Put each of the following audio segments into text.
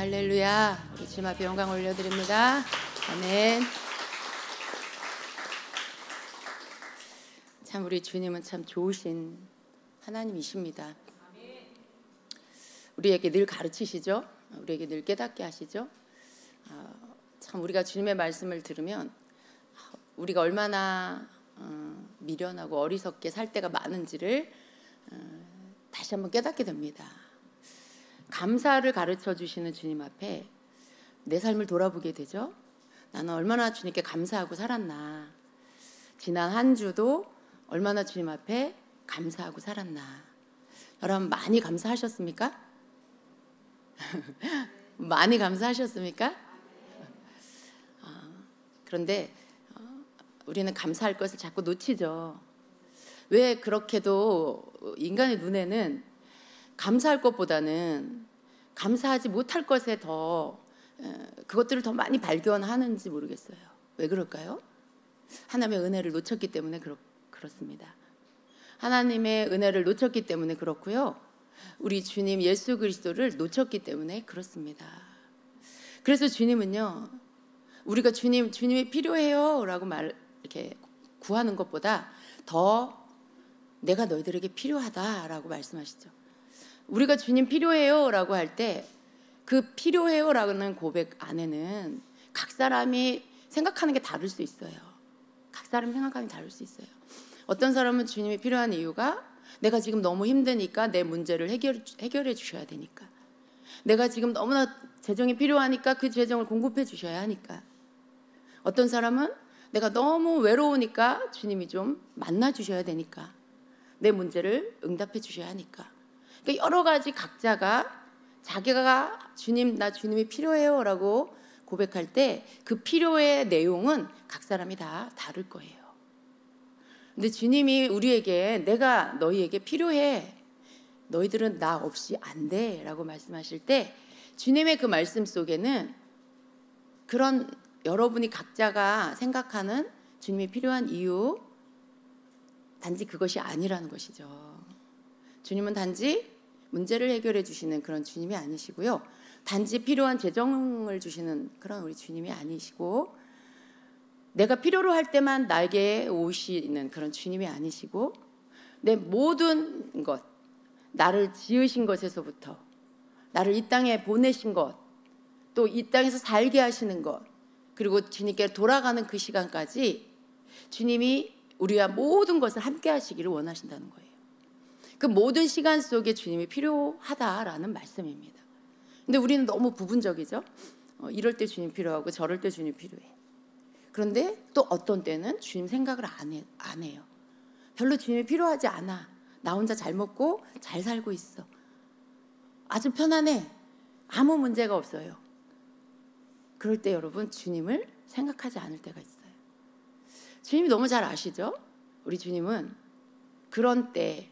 할렐루야. 우리 주님 앞에 영광 올려드립니다. 아멘. 참 우리 주님은 참 좋으신 하나님이십니다. 우리에게 늘 가르치시죠. 우리에게 늘 깨닫게 하시죠. 참 우리가 주님의 말씀을 들으면 우리가 얼마나 미련하고 어리석게 살 때가 많은지를 다시 한번 깨닫게 됩니다. 감사를 가르쳐 주시는 주님 앞에 내 삶을 돌아보게 되죠. 나는 얼마나 주님께 감사하고 살았나. 지난 한 주도 얼마나 주님 앞에 감사하고 살았나. 여러분 많이 감사하셨습니까? 많이 감사하셨습니까? 그런데 우리는 감사할 것을 자꾸 놓치죠. 왜 그렇게도 인간의 눈에는 감사할 것보다는 감사하지 못할 것에 더 그것들을 더 많이 발견하는지 모르겠어요. 왜 그럴까요? 하나님의 은혜를 놓쳤기 때문에 그렇습니다. 하나님의 은혜를 놓쳤기 때문에 그렇고요. 우리 주님 예수 그리스도를 놓쳤기 때문에 그렇습니다. 그래서 주님은요, 우리가 주님이 필요해요 라고 이렇게 구하는 것보다 더 내가 너희들에게 필요하다라고 말씀하시죠. 우리가 주님 필요해요 라고 할 때 그 필요해요 라는 고백 안에는 각 사람이 생각하는 게 다를 수 있어요. 각 사람이 생각하는 게 다를 수 있어요. 어떤 사람은 주님이 필요한 이유가 내가 지금 너무 힘드니까 내 문제를 해결해 주셔야 되니까, 내가 지금 너무나 재정이 필요하니까 그 재정을 공급해 주셔야 하니까, 어떤 사람은 내가 너무 외로우니까 주님이 좀 만나 주셔야 되니까, 내 문제를 응답해 주셔야 하니까. 그러니까 여러 가지 각자가 자기가 나 주님이 필요해요 라고 고백할 때 그 필요의 내용은 각 사람이 다 다를 거예요. 근데 주님이 우리에게 내가 너희에게 필요해, 너희들은 나 없이 안 돼 라고 말씀하실 때 주님의 그 말씀 속에는 그런 여러분이 각자가 생각하는 주님이 필요한 이유, 단지 그것이 아니라는 것이죠. 주님은 단지 문제를 해결해 주시는 그런 주님이 아니시고요. 단지 필요한 재정을 주시는 그런 우리 주님이 아니시고, 내가 필요로 할 때만 나에게 오시는 그런 주님이 아니시고, 내 모든 것, 나를 지으신 것에서부터 나를 이 땅에 보내신 것, 또 이 땅에서 살게 하시는 것, 그리고 주님께 돌아가는 그 시간까지 주님이 우리와 모든 것을 함께 하시기를 원하신다는 거예요. 그 모든 시간 속에 주님이 필요하다라는 말씀입니다. 근데 우리는 너무 부분적이죠. 이럴 때 주님 필요하고 저럴 때 주님 필요해. 그런데 또 어떤 때는 주님 생각을 안 해요. 별로 주님이 필요하지 않아. 나 혼자 잘 먹고 잘 살고 있어. 아주 편안해. 아무 문제가 없어요. 그럴 때 여러분 주님을 생각하지 않을 때가 있어요. 주님이 너무 잘 아시죠? 우리 주님은 그런 때,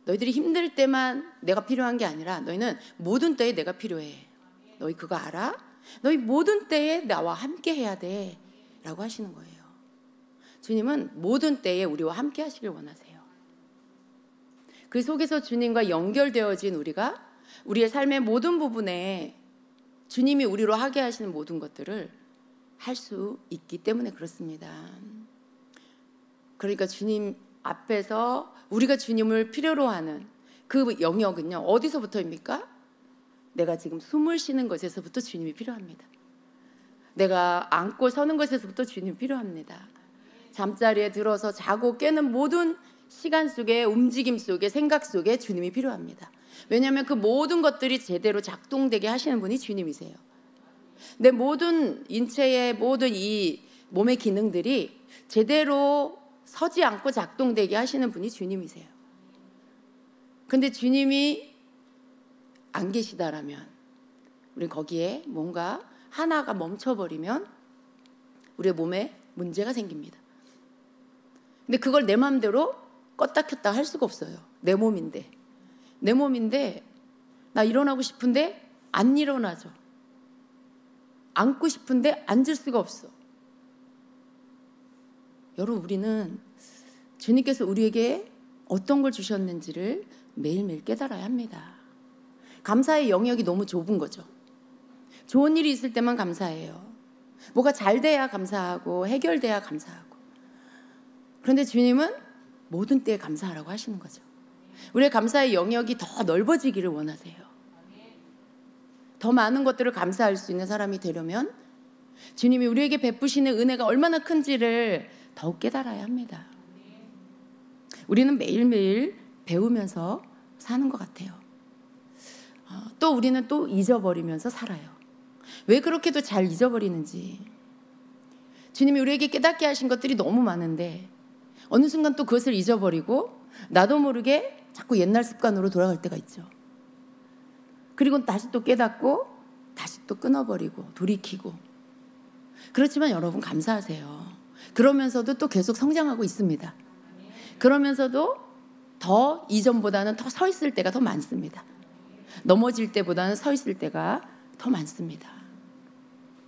너희들이 힘들 때만 내가 필요한 게 아니라 너희는 모든 때에 내가 필요해. 너희 그거 알아? 너희 모든 때에 나와 함께 해야 돼 라고 하시는 거예요. 주님은 모든 때에 우리와 함께 하시길 원하세요. 그 속에서 주님과 연결되어진 우리가 우리의 삶의 모든 부분에 주님이 우리로 하게 하시는 모든 것들을 할 수 있기 때문에 그렇습니다. 그러니까 주님 앞에서 우리가 주님을 필요로 하는 그 영역은요, 어디서부터입니까? 내가 지금 숨을 쉬는 것에서부터 주님이 필요합니다. 내가 앉고 서는 것에서부터 주님이 필요합니다. 잠자리에 들어서 자고 깨는 모든 시간 속에, 움직임 속에, 생각 속에 주님이 필요합니다. 왜냐하면 그 모든 것들이 제대로 작동되게 하시는 분이 주님이세요. 내 모든 인체의 모든 이 몸의 기능들이 제대로 서지 않고 작동되게 하시는 분이 주님이세요. 근데 주님이 안 계시다라면, 우리 거기에 뭔가 하나가 멈춰버리면 우리의 몸에 문제가 생깁니다. 근데 그걸 내 마음대로 껐다 켰다 할 수가 없어요. 내 몸인데 나 일어나고 싶은데 안 일어나죠. 앉고 싶은데 앉을 수가 없어. 여러분, 우리는 주님께서 우리에게 어떤 걸 주셨는지를 매일매일 깨달아야 합니다. 감사의 영역이 너무 좁은 거죠. 좋은 일이 있을 때만 감사해요. 뭐가 잘 돼야 감사하고 해결돼야 감사하고. 그런데 주님은 모든 때에 감사하라고 하시는 거죠. 우리의 감사의 영역이 더 넓어지기를 원하세요. 더 많은 것들을 감사할 수 있는 사람이 되려면 주님이 우리에게 베푸시는 은혜가 얼마나 큰지를 더욱 깨달아야 합니다. 우리는 매일매일 배우면서 사는 것 같아요. 또 우리는 또 잊어버리면서 살아요. 왜 그렇게도 잘 잊어버리는지. 주님이 우리에게 깨닫게 하신 것들이 너무 많은데 어느 순간 또 그것을 잊어버리고 나도 모르게 자꾸 옛날 습관으로 돌아갈 때가 있죠. 그리고 다시 또 깨닫고 다시 또 끊어버리고 돌이키고. 그렇지만 여러분 감사하세요. 그러면서도 또 계속 성장하고 있습니다. 그러면서도 더 이전보다는 더 서 있을 때가 더 많습니다. 넘어질 때보다는 서 있을 때가 더 많습니다.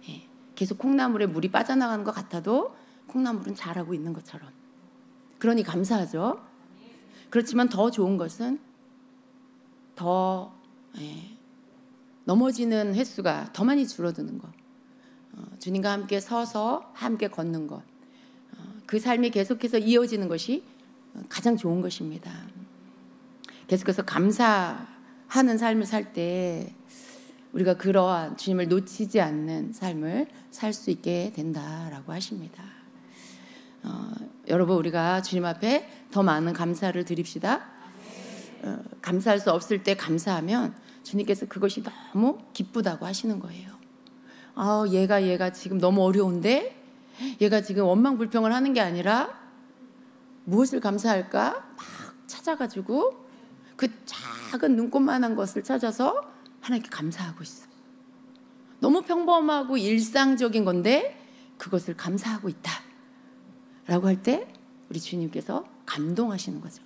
예, 계속 콩나물에 물이 빠져나가는 것 같아도 콩나물은 자라고 있는 것처럼. 그러니 감사하죠. 그렇지만 더 좋은 것은 더 넘어지는 횟수가 더 많이 줄어드는 것. 주님과 함께 서서 함께 걷는 것. 그 삶이 계속해서 이어지는 것이 가장 좋은 것입니다. 계속해서 감사하는 삶을 살 때 우리가 그러한 주님을 놓치지 않는 삶을 살 수 있게 된다라고 하십니다. 여러분 우리가 주님 앞에 더 많은 감사를 드립시다. 감사할 수 없을 때 감사하면 주님께서 그것이 너무 기쁘다고 하시는 거예요. 얘가 지금 너무 어려운데 얘가 지금 원망불평을 하는 게 아니라 무엇을 감사할까 막 찾아가지고 그 작은 눈꽃만한 것을 찾아서 하나님께 감사하고 있어. 너무 평범하고 일상적인 건데 그것을 감사하고 있다 라고 할 때 우리 주님께서 감동하시는 거죠.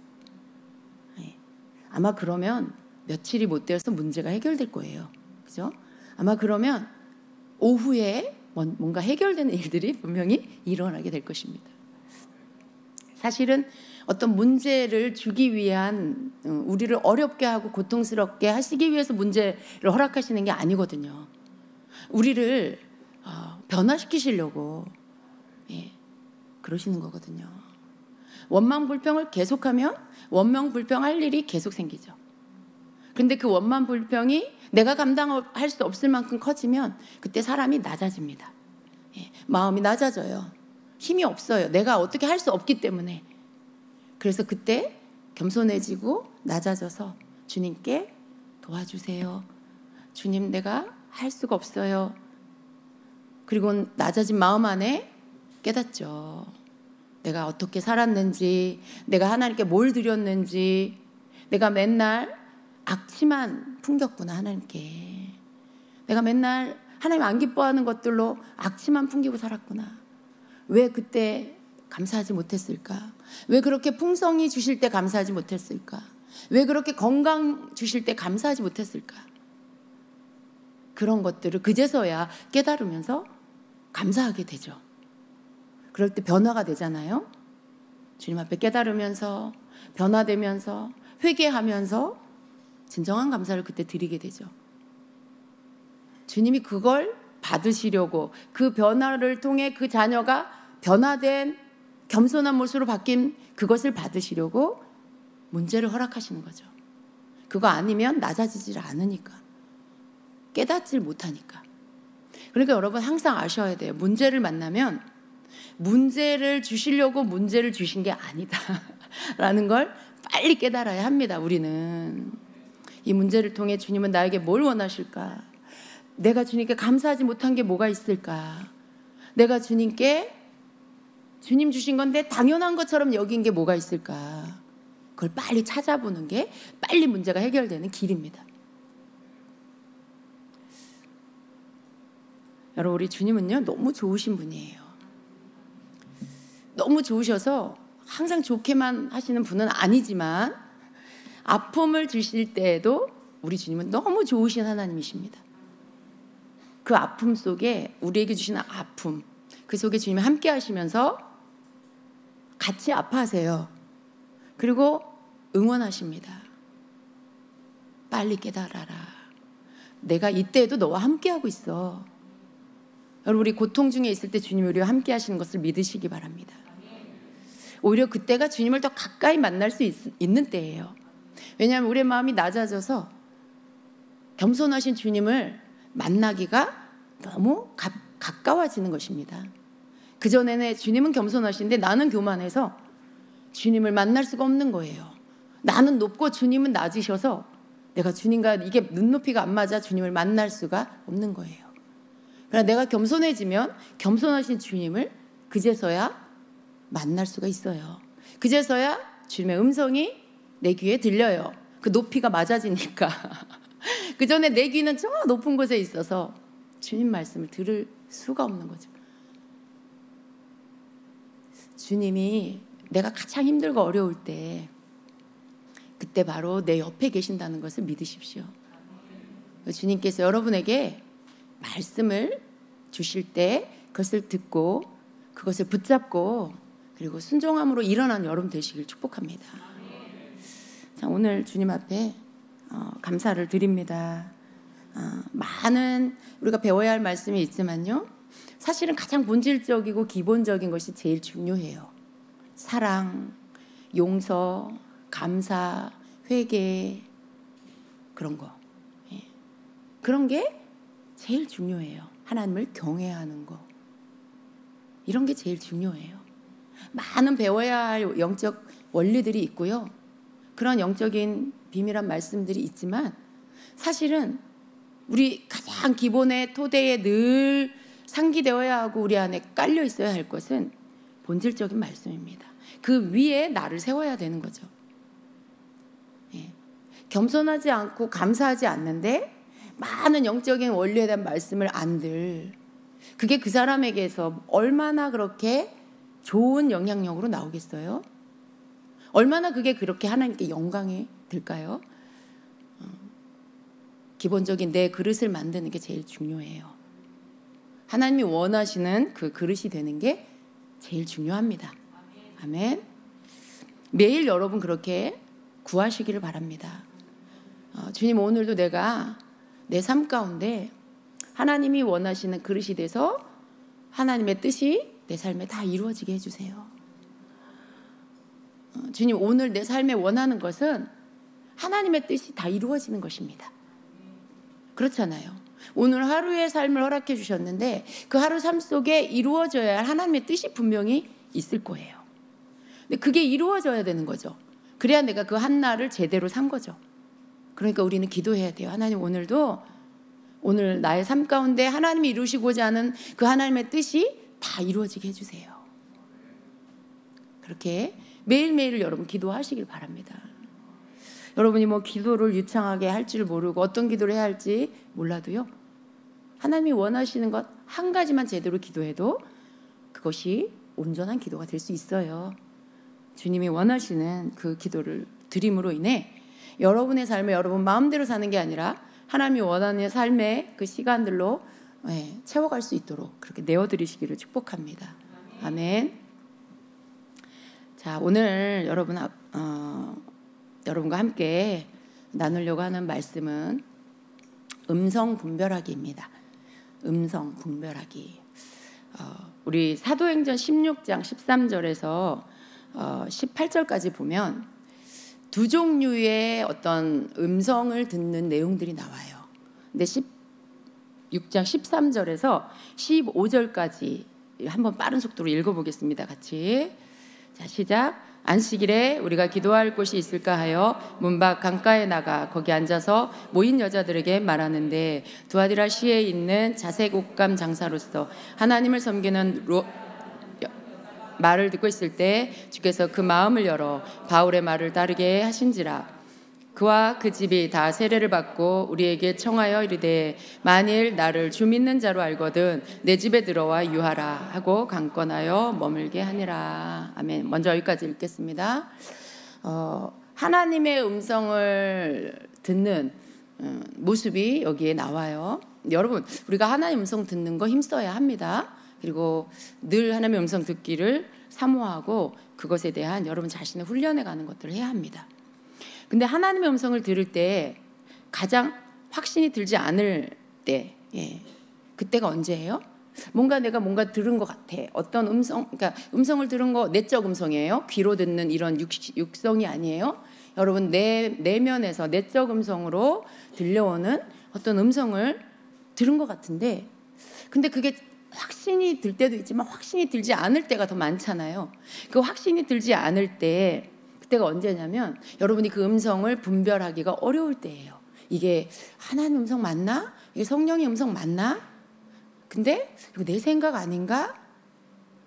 아마 그러면 며칠이 못 되어서 문제가 해결될 거예요. 그죠? 아마 그러면 오후에 뭔가 해결되는 일들이 분명히 일어나게 될 것입니다. 사실은 어떤 문제를 주기 위한, 우리를 어렵게 하고 고통스럽게 하시기 위해서 문제를 허락하시는 게 아니거든요. 우리를 변화시키시려고 그러시는 거거든요. 원망불평을 계속하면 원망불평할 일이 계속 생기죠. 그런데 그 원망불평이 내가 감당할 수 없을 만큼 커지면 그때 사람이 낮아집니다. 마음이 낮아져요. 힘이 없어요. 내가 어떻게 할 수 없기 때문에. 그래서 그때 겸손해지고 낮아져서 주님께 도와주세요. 주님, 내가 할 수가 없어요. 그리고 낮아진 마음 안에 깨닫죠. 내가 어떻게 살았는지, 내가 하나님께 뭘 드렸는지, 내가 맨날 악취만 풍겼구나, 하나님께. 내가 맨날 하나님 안 기뻐하는 것들로 악취만 풍기고 살았구나. 왜 그때 감사하지 못했을까? 왜 그렇게 풍성히 주실 때 감사하지 못했을까? 왜 그렇게 건강 주실 때 감사하지 못했을까? 그런 것들을 그제서야 깨달으면서 감사하게 되죠. 그럴 때 변화가 되잖아요. 주님 앞에 깨달으면서 변화되면서 회개하면서 진정한 감사를 그때 드리게 되죠. 주님이 그걸 받으시려고 그 변화를 통해 그 자녀가 변화된 겸손한 모습으로 바뀐 그것을 받으시려고 문제를 허락하시는 거죠. 그거 아니면 낮아지질 않으니까. 깨닫질 못하니까. 그러니까 여러분 항상 아셔야 돼요. 문제를 만나면 문제를 주시려고 문제를 주신 게 아니다 라는 걸 빨리 깨달아야 합니다. 우리는 이 문제를 통해 주님은 나에게 뭘 원하실까? 내가 주님께 감사하지 못한 게 뭐가 있을까? 내가 주님께 주님 주신 건데 당연한 것처럼 여긴 게 뭐가 있을까? 그걸 빨리 찾아보는 게 빨리 문제가 해결되는 길입니다. 여러분, 우리 주님은요 너무 좋으신 분이에요. 너무 좋으셔서 항상 좋게만 하시는 분은 아니지만 아픔을 주실 때에도 우리 주님은 너무 좋으신 하나님이십니다. 그 아픔 속에 우리에게 주시는 아픔, 그 속에 주님이 함께 하시면서 같이 아파하세요. 그리고 응원하십니다. 빨리 깨달아라. 내가 이때에도 너와 함께하고 있어. 여러분, 우리 고통 중에 있을 때 주님이 우리와 함께 하시는 것을 믿으시기 바랍니다. 오히려 그때가 주님을 더 가까이 만날 수 있는 때예요. 왜냐하면 우리의 마음이 낮아져서 겸손하신 주님을 만나기가 너무 가까워지는 것입니다. 그전에는 주님은 겸손하신데 나는 교만해서 주님을 만날 수가 없는 거예요. 나는 높고 주님은 낮으셔서 내가 주님과 이게 눈높이가 안 맞아 주님을 만날 수가 없는 거예요. 그러나 내가 겸손해지면 겸손하신 주님을 그제서야 만날 수가 있어요. 그제서야 주님의 음성이 내 귀에 들려요. 그 높이가 맞아지니까. 그 전에 내 귀는 저 높은 곳에 있어서 주님 말씀을 들을 수가 없는 거죠. 주님이 내가 가장 힘들고 어려울 때 그때 바로 내 옆에 계신다는 것을 믿으십시오. 주님께서 여러분에게 말씀을 주실 때 그것을 듣고 그것을 붙잡고 그리고 순종함으로 일어난 여러분 되시길 축복합니다. 자, 오늘 주님 앞에 감사를 드립니다. 많은 우리가 배워야 할 말씀이 있지만요, 사실은 가장 본질적이고 기본적인 것이 제일 중요해요. 사랑, 용서, 감사, 회개, 그런 거. 그런 게 제일 중요해요. 하나님을 경외하는 거. 이런 게 제일 중요해요. 많은 배워야 할 영적 원리들이 있고요. 그런 영적인 비밀한 말씀들이 있지만 사실은 우리 가장 기본의 토대에 늘 상기되어야 하고 우리 안에 깔려 있어야 할 것은 본질적인 말씀입니다. 그 위에 나를 세워야 되는 거죠. 겸손하지 않고 감사하지 않는데 많은 영적인 원리에 대한 말씀을 안들, 그게 그 사람에게서 얼마나 그렇게 좋은 영향력으로 나오겠어요? 얼마나 그게 그렇게 하나님께 영광이 될까요? 기본적인 내 그릇을 만드는 게 제일 중요해요. 하나님이 원하시는 그 그릇이 되는 게 제일 중요합니다. 아멘. 매일 여러분 그렇게 구하시기를 바랍니다. 주님, 오늘도 내가 내 삶 가운데 하나님이 원하시는 그릇이 돼서 하나님의 뜻이 내 삶에 다 이루어지게 해주세요. 주님, 오늘 내 삶에 원하는 것은 하나님의 뜻이 다 이루어지는 것입니다. 그렇잖아요. 오늘 하루의 삶을 허락해 주셨는데 그 하루 삶 속에 이루어져야 할 하나님의 뜻이 분명히 있을 거예요. 근데 그게 이루어져야 되는 거죠. 그래야 내가 그 한날을 제대로 산 거죠. 그러니까 우리는 기도해야 돼요. 하나님, 오늘도 오늘 나의 삶 가운데 하나님이 이루시고자 하는 그 하나님의 뜻이 다 이루어지게 해주세요. 그렇게 매일매일 여러분 기도하시길 바랍니다. 여러분이 뭐 기도를 유창하게 할 줄 모르고 어떤 기도를 해야 할지 몰라도요, 하나님이 원하시는 것 한 가지만 제대로 기도해도 그것이 온전한 기도가 될 수 있어요. 주님이 원하시는 그 기도를 드림으로 인해 여러분의 삶을 여러분 마음대로 사는 게 아니라 하나님이 원하는 삶의 그 시간들로 채워갈 수 있도록 그렇게 내어드리시기를 축복합니다. 아멘. 자, 오늘 여러분과 함께 나누려고 하는 말씀은 음성 분별하기입니다. 음성 분별하기. 우리 사도행전 16장 13절에서 18절까지 보면 두 종류의 어떤 음성을 듣는 내용들이 나와요. 근데 16장 13절에서 15절까지 한번 빠른 속도로 읽어보겠습니다. 같이. 자, 시작. 안식일에 우리가 기도할 곳이 있을까 하여 문밖 강가에 나가 거기 앉아서 모인 여자들에게 말하는데, 두아디라 시에 있는 자색 옷감 장사로서 하나님을 섬기는 말을 듣고 있을 때 주께서 그 마음을 열어 바울의 말을 따르게 하신지라. 그와 그 집이 다 세례를 받고 우리에게 청하여 이르되, 만일 나를 주 믿는 자로 알거든 내 집에 들어와 유하라 하고 강권하여 머물게 하니라. 아멘. 먼저 여기까지 읽겠습니다. 하나님의 음성을 듣는 모습이 여기에 나와요. 여러분, 우리가 하나님의 음성 듣는 거 힘써야 합니다. 그리고 늘 하나님의 음성 듣기를 사모하고 그것에 대한 여러분 자신의 훈련해 가는 것들을 해야 합니다. 근데 하나님의 음성을 들을 때 가장 확신이 들지 않을 때, 그때가 언제예요? 내가 뭔가 들은 것 같아. 어떤 음성, 그러니까 음성을 들은 거 내적 음성이에요. 귀로 듣는 이런 육성이 아니에요. 여러분 내면에서 내적 음성으로 들려오는 어떤 음성을 들은 것 같은데, 근데 그게 확신이 들 때도 있지만 확신이 들지 않을 때가 더 많잖아요. 그 확신이 들지 않을 때, 그때가 언제냐면 여러분이 그 음성을 분별하기가 어려울 때예요. 이게 하나님 음성 맞나? 이게 성령의 음성 맞나? 근데 이거 내 생각 아닌가?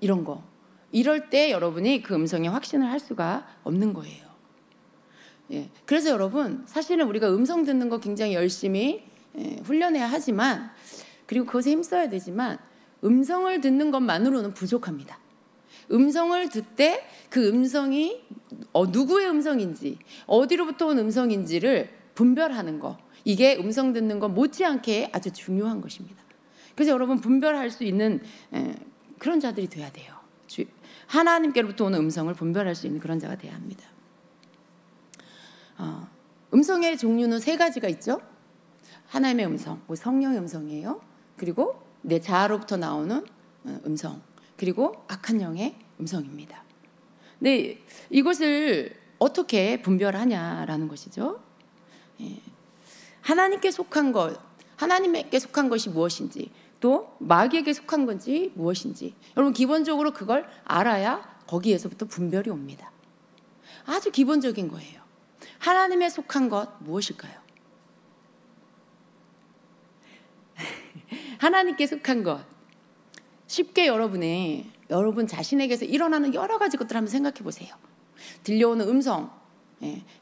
이런 거. 이럴 때 여러분이 그 음성에 확신을 할 수가 없는 거예요. 그래서 여러분, 사실은 우리가 음성 듣는 거 굉장히 열심히 훈련해야 하지만, 그리고 그것에 힘써야 되지만, 음성을 듣는 것만으로는 부족합니다. 음성을 듣되 그 음성이 누구의 음성인지, 어디로부터 온 음성인지를 분별하는 거, 이게 음성 듣는 것 못지않게 아주 중요한 것입니다. 그래서 여러분, 분별할 수 있는 그런 자들이 돼야 돼요. 하나님께로부터 오는 음성을 분별할 수 있는 그런 자가 돼야 합니다. 음성의 종류는 3가지가 있죠. 하나님의 음성, 성령의 음성이에요. 그리고 내 자아로부터 나오는 음성, 그리고 악한 영의 음성입니다. 근데 이것을 어떻게 분별하냐라는 것이죠. 하나님께 속한 것, 하나님께 속한 것이 무엇인지, 또 마귀에게 속한 건지 무엇인지, 여러분 기본적으로 그걸 알아야 거기에서부터 분별이 옵니다. 아주 기본적인 거예요. 하나님에 속한 것 무엇일까요? 하나님께 속한 것. 쉽게 여러분 자신에게서 일어나는 여러 가지 것들을 한번 생각해 보세요. 들려오는 음성,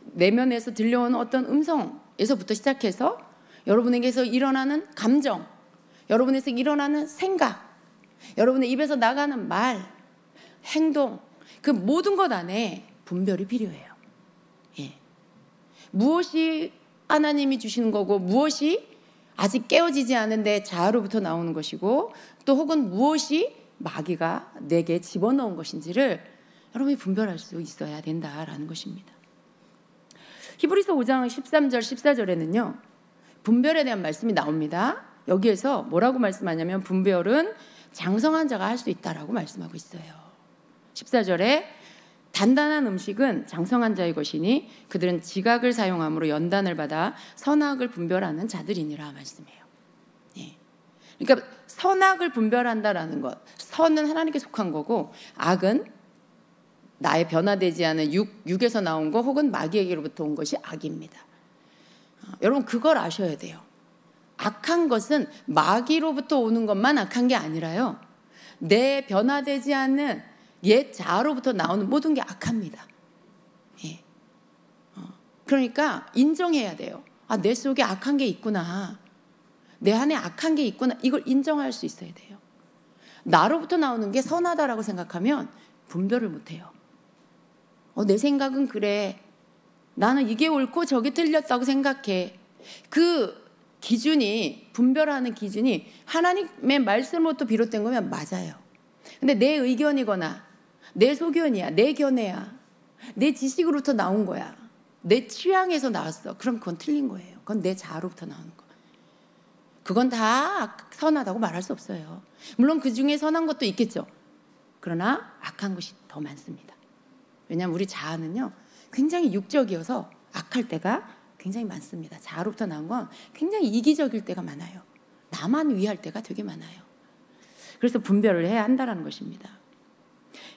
내면에서 들려오는 어떤 음성에서부터 시작해서 여러분에게서 일어나는 감정, 여러분에서 일어나는 생각, 여러분의 입에서 나가는 말, 행동, 그 모든 것 안에 분별이 필요해요. 무엇이 하나님이 주시는 거고, 무엇이 아직 깨어지지 않은데 자아로부터 나오는 것이고, 또 혹은 무엇이 마귀가 내게 집어넣은 것인지를 여러분이 분별할 수 있어야 된다라는 것입니다. 히브리서 5장 13절 14절에는요 분별에 대한 말씀이 나옵니다. 여기에서 뭐라고 말씀하냐면, 분별은 장성한 자가 할 수 있다라고 말씀하고 있어요. 14절에 단단한 음식은 장성한 자의 것이니 그들은 지각을 사용함으로 연단을 받아 선악을 분별하는 자들이니라 말씀해요. 그러니까 선악을 분별한다라는 것, 선은 하나님께 속한 거고, 악은 나의 변화되지 않은 육에서 나온 거, 혹은 마귀에게로부터 온 것이 악입니다. 여러분 그걸 아셔야 돼요. 악한 것은 마귀로부터 오는 것만 악한 게 아니라요, 내 변화되지 않는 옛 자아로부터 나오는 모든 게 악합니다. 그러니까 인정해야 돼요. 내 속에 악한 게 있구나, 내 안에 악한 게 있구나, 이걸 인정할 수 있어야 돼요. 나로부터 나오는 게 선하다라고 생각하면 분별을 못해요. 내 생각은 그래, 나는 이게 옳고 저게 틀렸다고 생각해. 그 기준이, 분별하는 기준이 하나님의 말씀으로부터 비롯된 거면 맞아요. 근데 내 의견이거나 내 소견이야, 내 견해야, 내 지식으로부터 나온 거야, 내 취향에서 나왔어, 그럼 그건 틀린 거예요. 그건 내 자아로부터 나오는 거. 그건 다 선하다고 말할 수 없어요. 물론 그 중에 선한 것도 있겠죠. 그러나 악한 것이 더 많습니다. 왜냐하면 우리 자아는요 굉장히 육적이어서 악할 때가 굉장히 많습니다. 자아로부터 나온 건 굉장히 이기적일 때가 많아요. 나만 위할 때가 되게 많아요. 그래서 분별을 해야 한다는 것입니다.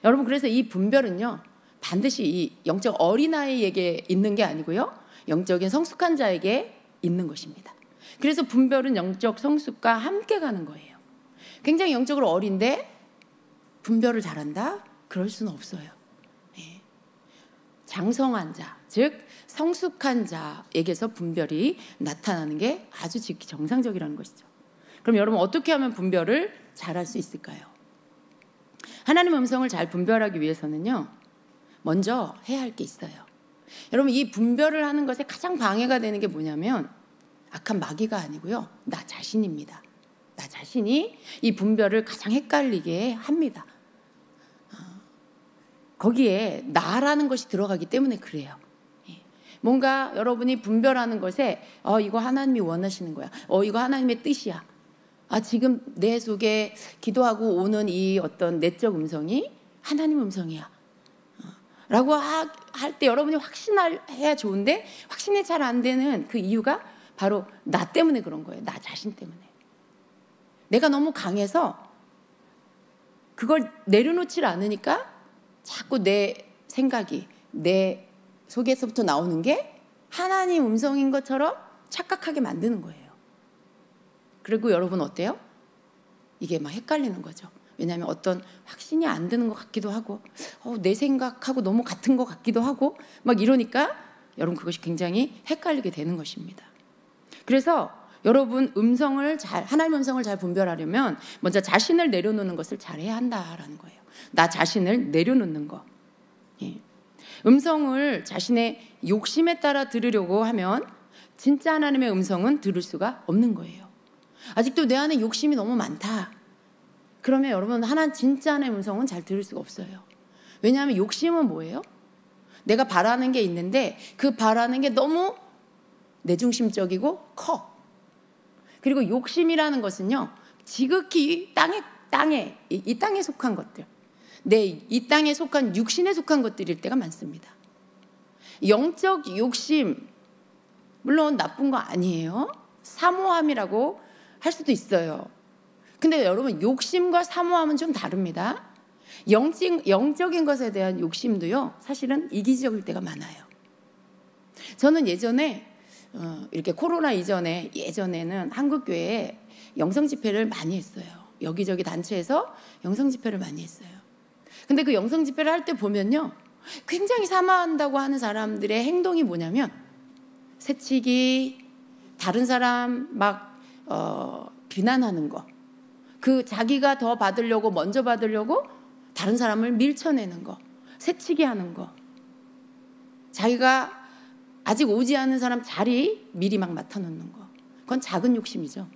여러분, 그래서 이 분별은요 반드시 이 영적 어린아이에게 있는 게 아니고요, 영적인 성숙한 자에게 있는 것입니다. 그래서 분별은 영적 성숙과 함께 가는 거예요. 굉장히 영적으로 어린데 분별을 잘한다? 그럴 수는 없어요. 장성한 자, 즉 성숙한 자에게서 분별이 나타나는 게 아주 정상적이라는 것이죠. 그럼 여러분 어떻게 하면 분별을 잘할 수 있을까요? 하나님의 음성을 잘 분별하기 위해서는요 먼저 해야 할 게 있어요. 여러분, 이 분별을 하는 것에 가장 방해가 되는 게 뭐냐면 악한 마귀가 아니고요, 나 자신입니다. 나 자신이 이 분별을 가장 헷갈리게 합니다. 거기에 나라는 것이 들어가기 때문에 그래요. 뭔가 여러분이 분별하는 것에 이거 하나님이 원하시는 거야. 이거 하나님의 뜻이야. 지금 내 속에 기도하고 오는 이 어떤 내적 음성이 하나님 음성이야. 라고 할 때 여러분이 확신해야 좋은데 확신이 잘 안 되는 그 이유가 바로 나 때문에 그런 거예요. 나 자신 때문에. 내가 너무 강해서 그걸 내려놓질 않으니까 자꾸 내 생각이 내 속에서부터 나오는 게 하나님 음성인 것처럼 착각하게 만드는 거예요. 그리고 여러분 어때요? 이게 막 헷갈리는 거죠. 왜냐하면 어떤 확신이 안 드는 것 같기도 하고 내 생각하고 너무 같은 것 같기도 하고 막 이러니까 여러분 그것이 굉장히 헷갈리게 되는 것입니다. 그래서 여러분 하나님 음성을 잘 분별하려면 먼저 자신을 내려놓는 것을 잘해야 한다라는 거예요. 나 자신을 내려놓는 거. 음성을 자신의 욕심에 따라 들으려고 하면 진짜 하나님의 음성은 들을 수가 없는 거예요. 아직도 내 안에 욕심이 너무 많다. 그러면 여러분 진짜 하나님의 음성은 잘 들을 수가 없어요. 왜냐하면 욕심은 뭐예요? 내가 바라는 게 있는데 그 바라는 게 너무 내중심적이고 커. 그리고 욕심이라는 것은요, 지극히 이 땅에 속한 것들, 이 땅에 속한 육신에 속한 것들일 때가 많습니다. 영적 욕심, 물론 나쁜 거 아니에요. 사모함이라고 할 수도 있어요. 근데 여러분 욕심과 사모함은 좀 다릅니다. 영적인 것에 대한 욕심도요, 사실은 이기적일 때가 많아요. 저는 예전에 이렇게 코로나 이전에 예전에는 한국교회에 영성 집회를 많이 했어요. 여기저기 단체에서 영성 집회를 많이 했어요. 근데 그 영성 집회를 할 때 보면요, 굉장히 사모한다고 하는 사람들의 행동이 뭐냐면 새치기, 다른 사람 막 비난하는 거, 그 자기가 더 받으려고 먼저 받으려고 다른 사람을 밀쳐내는 거, 새치기 하는 거, 자기가 아직 오지 않은 사람 자리 미리 막 맡아놓는 거, 그건 작은 욕심이죠.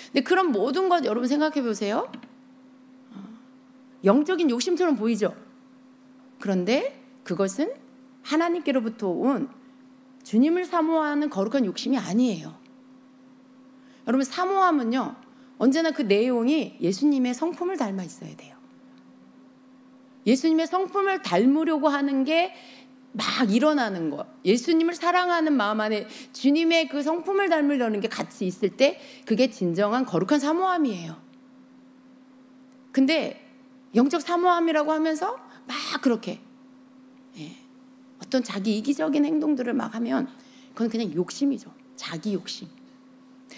근데 그런 모든 것 여러분 생각해 보세요. 영적인 욕심처럼 보이죠. 그런데 그것은 하나님께로부터 온 주님을 사모하는 거룩한 욕심이 아니에요. 여러분 사모함은요, 언제나 그 내용이 예수님의 성품을 닮아 있어야 돼요. 예수님의 성품을 닮으려고 하는 게 막 일어나는 거, 예수님을 사랑하는 마음 안에 주님의 그 성품을 닮으려는 게 같이 있을 때 그게 진정한 거룩한 사모함이에요. 근데 영적 사모함이라고 하면서 막 그렇게 어떤 자기 이기적인 행동들을 막 하면 그건 그냥 욕심이죠. 자기 욕심.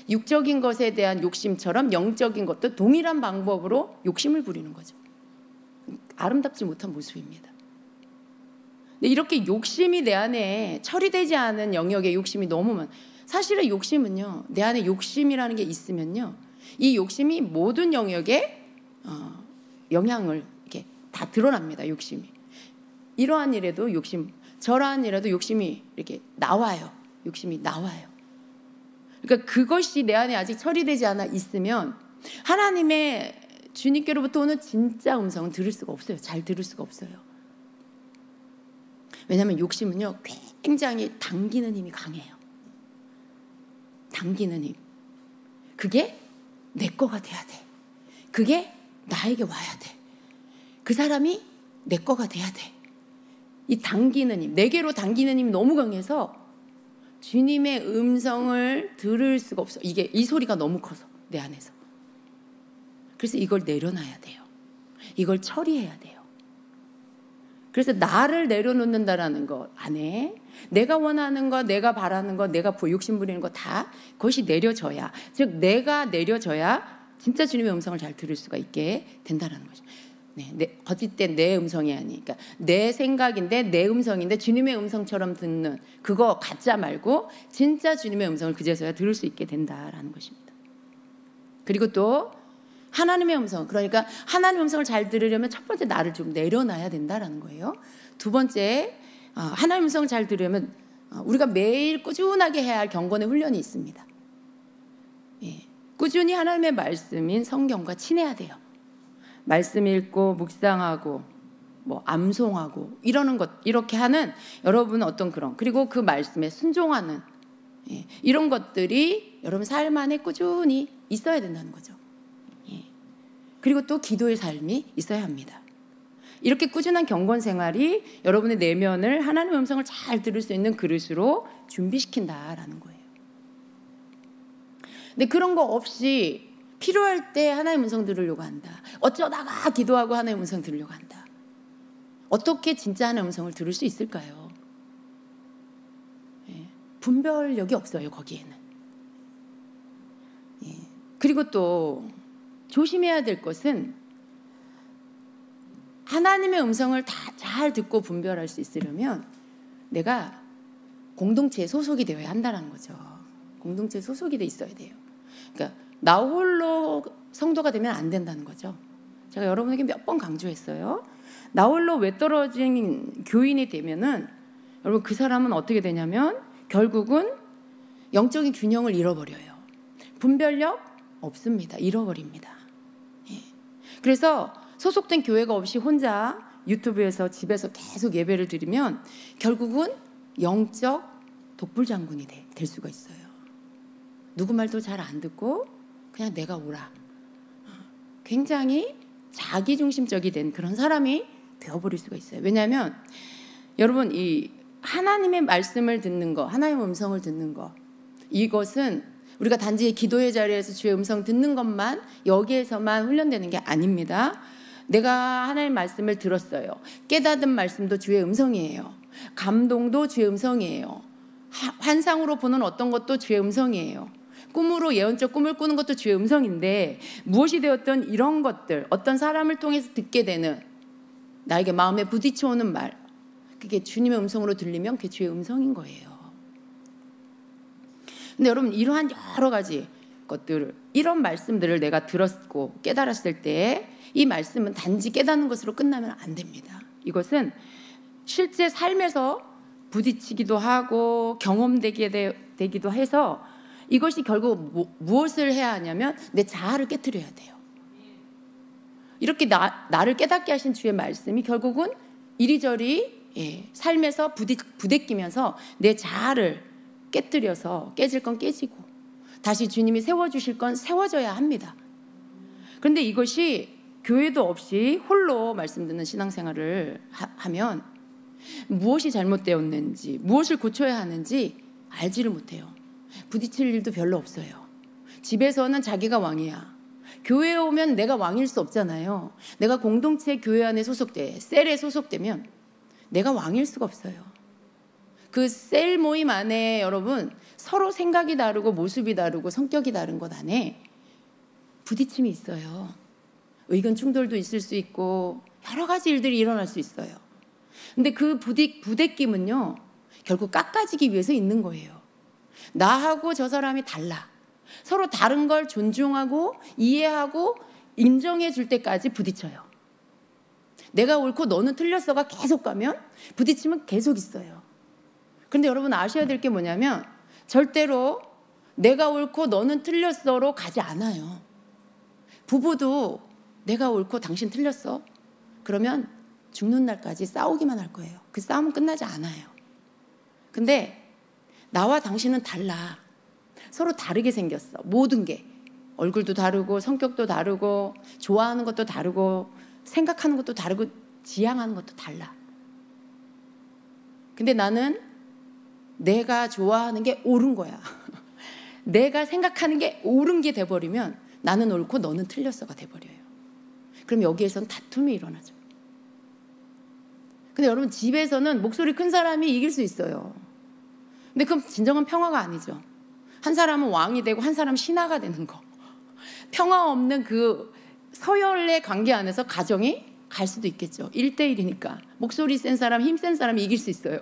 육적인 것에 대한 욕심처럼 영적인 것도 동일한 방법으로 욕심을 부리는 거죠. 아름답지 못한 모습입니다. 근데 이렇게 욕심이 내 안에 처리되지 않은 영역의 욕심이 너무 많아요. 사실은 욕심은요, 내 안에 욕심이라는 게 있으면요, 이 욕심이 모든 영역에 영향을 이렇게 다 드러납니다. 욕심이. 이러한 일에도 욕심, 저러한 일에도 욕심이 이렇게 나와요. 욕심이 나와요. 그러니까 그것이 내 안에 아직 처리되지 않아 있으면 하나님의 주님께로부터 오는 진짜 음성은 들을 수가 없어요. 잘 들을 수가 없어요. 왜냐하면 욕심은요, 굉장히 당기는 힘이 강해요. 당기는 힘. 그게 내 거가 돼야 돼. 그게 나에게 와야 돼. 그 사람이 내 거가 돼야 돼. 이 당기는 힘, 내게로 당기는 힘이 너무 강해서 주님의 음성을 들을 수가 없어. 이 소리가 너무 커서 내 안에서. 그래서 이걸 내려놔야 돼요. 이걸 처리해야 돼요. 그래서 나를 내려놓는다라는 것 안에 내가 원하는 거, 내가 바라는 거, 내가 욕심 부리는 거 다 그것이 내려져야, 즉 내가 내려져야 진짜 주님의 음성을 잘 들을 수가 있게 된다는 거죠. 어쨌든 내 음성이 아니니까 내 생각인데 내 음성인데 주님의 음성처럼 듣는 그거 가짜 말고 진짜 주님의 음성을 그제서야 들을 수 있게 된다라는 것입니다. 그리고 또 하나님의 음성, 그러니까 하나님의 음성을 잘 들으려면 첫 번째 나를 좀 내려놔야 된다라는 거예요. 두 번째, 하나님의 음성을 잘 들으려면 우리가 매일 꾸준하게 해야 할 경건의 훈련이 있습니다. 꾸준히 하나님의 말씀인 성경과 친해야 돼요. 말씀 읽고 묵상하고 뭐 암송하고 이러는 것, 이렇게 하는 여러분 어떤 그런, 그리고 그 말씀에 순종하는 이런 것들이 여러분 삶 안에 꾸준히 있어야 된다는 거죠. 그리고 또 기도의 삶이 있어야 합니다. 이렇게 꾸준한 경건 생활이 여러분의 내면을 하나님의 음성을 잘 들을 수 있는 그릇으로 준비시킨다라는 거예요. 근데 그런 거 없이 필요할 때 하나님의 음성 들으려고 한다. 어쩌다가 기도하고 하나님의 음성 들으려고 한다. 어떻게 진짜 하나님의 음성을 들을 수 있을까요? 분별력이 없어요, 거기에는. 그리고 또 조심해야 될 것은 하나님의 음성을 다 잘 듣고 분별할 수 있으려면 내가 공동체에 소속이 되어야 한다는 거죠. 공동체에 소속이 돼 있어야 돼요. 그러니까 나 홀로 성도가 되면 안 된다는 거죠. 제가 여러분에게 몇 번 강조했어요. 나 홀로 외떨어진 교인이 되면은 여러분 그 사람은 어떻게 되냐면 결국은 영적인 균형을 잃어버려요. 분별력 없습니다. 잃어버립니다. 그래서 소속된 교회가 없이 혼자 유튜브에서 집에서 계속 예배를 드리면 결국은 영적 독불장군이 될 수가 있어요. 누구 말도 잘 안 듣고 그냥 내가 오라. 굉장히 자기중심적이 된 그런 사람이 되어버릴 수가 있어요. 왜냐하면 여러분 이 하나님의 말씀을 듣는 거, 하나님의 음성을 듣는 거, 이것은 우리가 단지 기도의 자리에서 주의 음성 듣는 것만, 여기에서만 훈련되는 게 아닙니다. 내가 하나님의 말씀을 들었어요. 깨닫은 말씀도 주의 음성이에요. 감동도 주의 음성이에요. 환상으로 보는 어떤 것도 주의 음성이에요. 꿈으로 예언적 꿈을 꾸는 것도 주의 음성인데, 무엇이 되었든 이런 것들, 어떤 사람을 통해서 듣게 되는 나에게 마음에 부딪혀오는 말, 그게 주님의 음성으로 들리면 그게 주의 음성인 거예요. 근데 여러분 이러한 여러 가지 것들을, 이런 말씀들을 내가 들었고 깨달았을 때 이 말씀은 단지 깨닫는 것으로 끝나면 안 됩니다. 이것은 실제 삶에서 부딪히기도 하고 경험되기도 해서 이것이 결국 무엇을 해야 하냐면 내 자아를 깨트려야 돼요. 이렇게 나를 깨닫게 하신 주의 말씀이 결국은 이리저리 삶에서 부대끼면서 내 자아를 깨트려서 깨질 건 깨지고 다시 주님이 세워주실 건 세워져야 합니다. 그런데 이것이 교회도 없이 홀로 말씀 듣는 신앙생활을 하면 무엇이 잘못되었는지, 무엇을 고쳐야 하는지 알지를 못해요. 부딪힐 일도 별로 없어요. 집에서는 자기가 왕이야. 교회에 오면 내가 왕일 수 없잖아요. 내가 공동체 교회 안에 셀에 소속되면 내가 왕일 수가 없어요. 그 셀 모임 안에 여러분 서로 생각이 다르고 모습이 다르고 성격이 다른 것 안에 부딪힘이 있어요. 의견 충돌도 있을 수 있고 여러 가지 일들이 일어날 수 있어요. 근데 그 부대낌은요 결국 깎아지기 위해서 있는 거예요. 나하고 저 사람이 달라. 서로 다른 걸 존중하고 이해하고 인정해 줄 때까지 부딪혀요. 내가 옳고 너는 틀렸어가 계속 가면 부딪힘은 계속 있어요. 그런데 여러분 아셔야 될 게 뭐냐면 절대로 내가 옳고 너는 틀렸어로 가지 않아요. 부부도 내가 옳고 당신 틀렸어. 그러면 죽는 날까지 싸우기만 할 거예요. 그 싸움은 끝나지 않아요. 근데 나와 당신은 달라. 서로 다르게 생겼어. 모든 게. 얼굴도 다르고 성격도 다르고 좋아하는 것도 다르고 생각하는 것도 다르고 지향하는 것도 달라. 근데 나는 내가 좋아하는 게 옳은 거야. 내가 생각하는 게 옳은 게 돼버리면 나는 옳고 너는 틀렸어가 돼버려요. 그럼 여기에선 다툼이 일어나죠. 근데 여러분 집에서는 목소리 큰 사람이 이길 수 있어요. 근데 그건 진정한 평화가 아니죠. 한 사람은 왕이 되고 한 사람은 신하가 되는 거. 평화 없는 그 서열의 관계 안에서 가정이 갈 수도 있겠죠. 1대1이니까 목소리 센 사람, 힘 센 사람이 이길 수 있어요.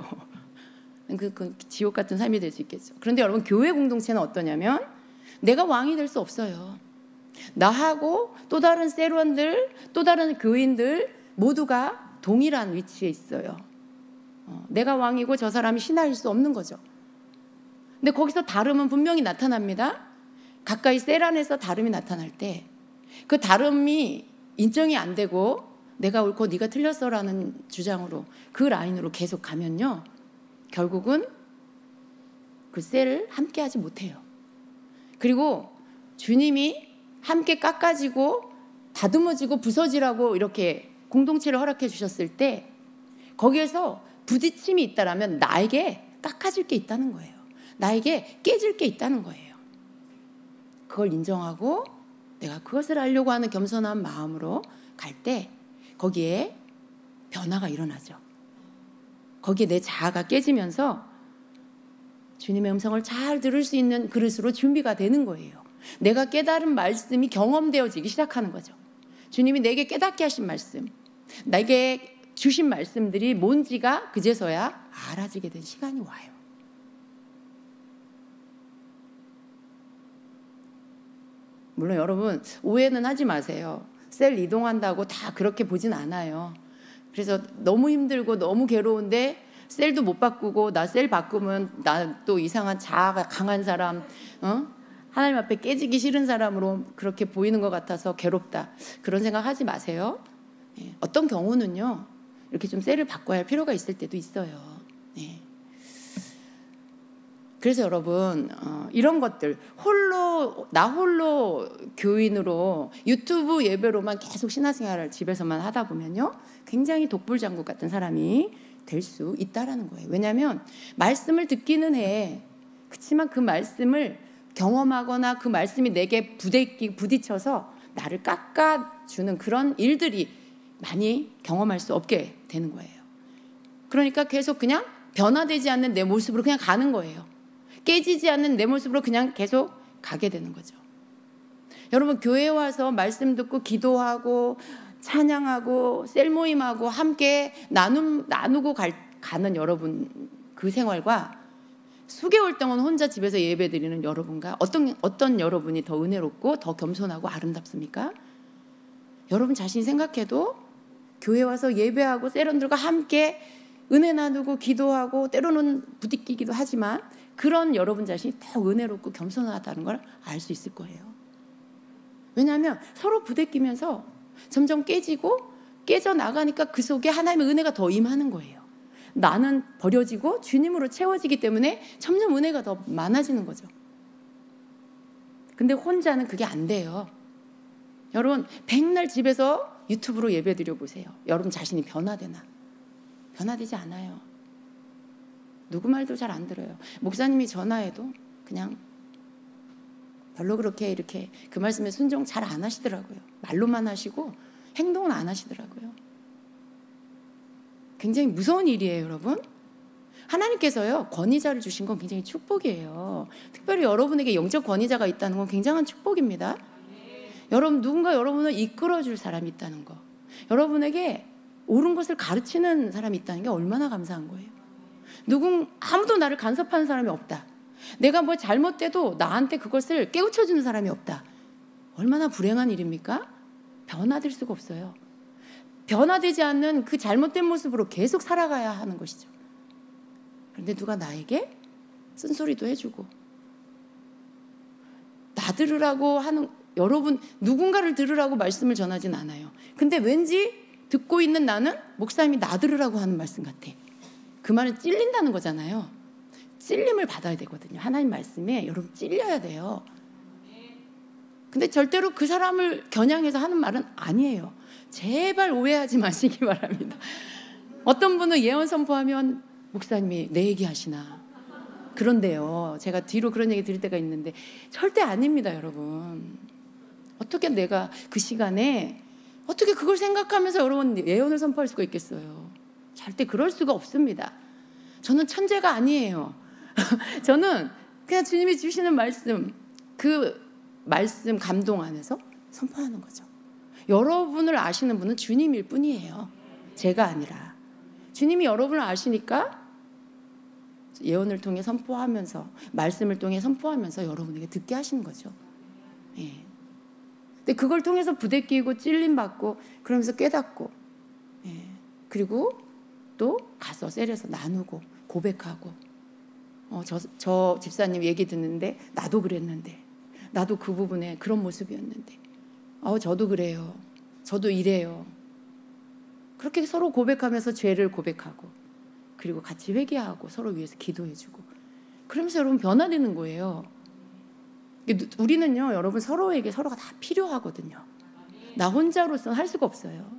그 지옥 같은 삶이 될 수 있겠죠. 그런데 여러분 교회 공동체는 어떠냐면 내가 왕이 될 수 없어요. 나하고 또 다른 세론들, 또 다른 교인들 모두가 동일한 위치에 있어요. 내가 왕이고 저 사람이 신하일 수 없는 거죠. 근데 거기서 다름은 분명히 나타납니다. 가까이 셀 안에서 다름이 나타날 때 그 다름이 인정이 안 되고 내가 옳고 네가 틀렸어라는 주장으로 그 라인으로 계속 가면요, 결국은 그 셀을 함께 하지 못해요. 그리고 주님이 함께 깎아지고 다듬어지고 부서지라고 이렇게 공동체를 허락해 주셨을 때 거기에서 부딪힘이 있다라면 나에게 깎아질 게 있다는 거예요. 나에게 깨질 게 있다는 거예요. 그걸 인정하고 내가 그것을 알려고 하는 겸손한 마음으로 갈 때 거기에 변화가 일어나죠. 거기에 내 자아가 깨지면서 주님의 음성을 잘 들을 수 있는 그릇으로 준비가 되는 거예요. 내가 깨달은 말씀이 경험되어지기 시작하는 거죠. 주님이 내게 깨닫게 하신 말씀, 내게 주신 말씀들이 뭔지가 그제서야 알아지게 된 시간이 와요. 물론 여러분 오해는 하지 마세요. 셀 이동한다고 다 그렇게 보진 않아요. 그래서 너무 힘들고 너무 괴로운데 셀도 못 바꾸고 나 셀 바꾸면 나 또 이상한 자아가 강한 사람, 하나님 앞에 깨지기 싫은 사람으로 그렇게 보이는 것 같아서 괴롭다, 그런 생각 하지 마세요. 어떤 경우는요 이렇게 좀 셀을 바꿔야 할 필요가 있을 때도 있어요. 그래서 여러분 이런 것들 나 홀로 교인으로 유튜브 예배로만 계속 신앙생활을 집에서만 하다 보면요 굉장히 독불장국 같은 사람이 될 수 있다라는 거예요. 왜냐하면 말씀을 듣기는 해. 그렇지만 그 말씀을 경험하거나 그 말씀이 내게 부딪혀서 나를 깎아주는 그런 일들이 많이 경험할 수 없게 되는 거예요. 그러니까 계속 그냥 변화되지 않는 내 모습으로 그냥 가는 거예요. 깨지지 않는 내 모습으로 그냥 계속 가게 되는 거죠. 여러분 교회에 와서 말씀 듣고 기도하고 찬양하고 셀 모임하고 함께 나누고 가는 여러분 그 생활과 수개월 동안 혼자 집에서 예배 드리는 여러분과 어떤 여러분이 더 은혜롭고 더 겸손하고 아름답습니까? 여러분 자신이 생각해도 교회 와서 예배하고 세런들과 함께 은혜 나누고 기도하고 때로는 부딪히기도 하지만 그런 여러분 자신이 더 은혜롭고 겸손하다는 걸 알 수 있을 거예요. 왜냐하면 서로 부대끼면서 점점 깨져 나가니까 그 속에 하나님의 은혜가 더 임하는 거예요. 나는 버려지고 주님으로 채워지기 때문에 점점 은혜가 더 많아지는 거죠. 근데 혼자는 그게 안 돼요. 여러분 백날 집에서 유튜브로 예배 드려보세요. 여러분 자신이 변화되나? 변화되지 않아요. 누구 말도 잘 안 들어요. 목사님이 전화해도 그냥 별로 그렇게 이렇게 그 말씀에 순종 잘 안 하시더라고요. 말로만 하시고 행동은 안 하시더라고요. 굉장히 무서운 일이에요, 여러분. 하나님께서요 권위자를 주신 건 굉장히 축복이에요. 특별히 여러분에게 영적 권위자가 있다는 건 굉장한 축복입니다. 누군가 여러분을 이끌어줄 사람이 있다는 거, 여러분에게 옳은 것을 가르치는 사람이 있다는 게 얼마나 감사한 거예요. 아무도 나를 간섭하는 사람이 없다. 내가 뭐 잘못돼도 나한테 그것을 깨우쳐주는 사람이 없다. 얼마나 불행한 일입니까? 변화될 수가 없어요. 변화되지 않는 그 잘못된 모습으로 계속 살아가야 하는 것이죠. 그런데 누가 나에게 쓴소리도 해주고 나 들으라고 하는, 여러분 누군가를 들으라고 말씀을 전하진 않아요. 근데 왠지 듣고 있는 나는 목사님이 나 들으라고 하는 말씀 같아. 그 말은 찔린다는 거잖아요. 찔림을 받아야 되거든요. 하나님 말씀에 여러분 찔려야 돼요. 근데 절대로 그 사람을 겨냥해서 하는 말은 아니에요. 제발 오해하지 마시기 바랍니다. 어떤 분은 예언 선포하면 목사님이 내 얘기 하시나 그런데요, 제가 뒤로 그런 얘기 드릴 때가 있는데 절대 아닙니다. 여러분 어떻게 내가 그 시간에 어떻게 그걸 생각하면서 여러분 예언을 선포할 수가 있겠어요. 절대 그럴 수가 없습니다. 저는 천재가 아니에요. 저는 그냥 주님이 주시는 말씀, 그 말씀 감동 안에서 선포하는 거죠. 여러분을 아시는 분은 주님일 뿐이에요. 제가 아니라. 주님이 여러분을 아시니까 예언을 통해 선포하면서, 말씀을 통해 선포하면서 여러분에게 듣게 하시는 거죠. 예. 근데 그걸 통해서 부대끼고 찔림받고 그러면서 깨닫고, 예. 그리고 또 가서 셀에서 나누고 고백하고, 저 집사님 얘기 듣는데 나도 그랬는데, 나도 그 부분에 그런 모습이었는데, 저도 그래요, 저도 이래요. 그렇게 서로 고백하면서 죄를 고백하고 그리고 같이 회개하고 서로 위해서 기도해주고 그러면서 여러분 변화되는 거예요. 우리는요 여러분 서로에게 서로가 다 필요하거든요. 나 혼자로서는 할 수가 없어요.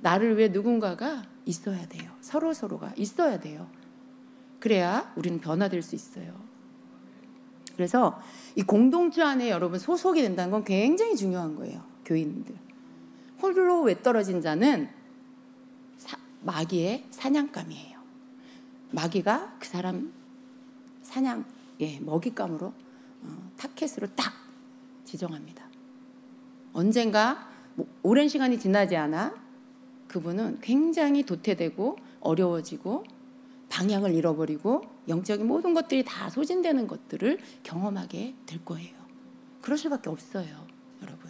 나를 위해 누군가가 있어야 돼요. 서로가 있어야 돼요. 그래야 우리는 변화될 수 있어요. 그래서 이 공동체 안에 여러분 소속이 된다는 건 굉장히 중요한 거예요. 교인들. 홀로 외떨어진 자는 마귀의 사냥감이에요. 마귀가 그 사람 먹잇감으로 타켓으로 딱 지정합니다. 언젠가 오랜 시간이 지나지 않아 그분은 굉장히 도태되고 어려워지고 방향을 잃어버리고 영적인 모든 것들이 다 소진되는 것들을 경험하게 될 거예요. 그럴 수밖에 없어요, 여러분.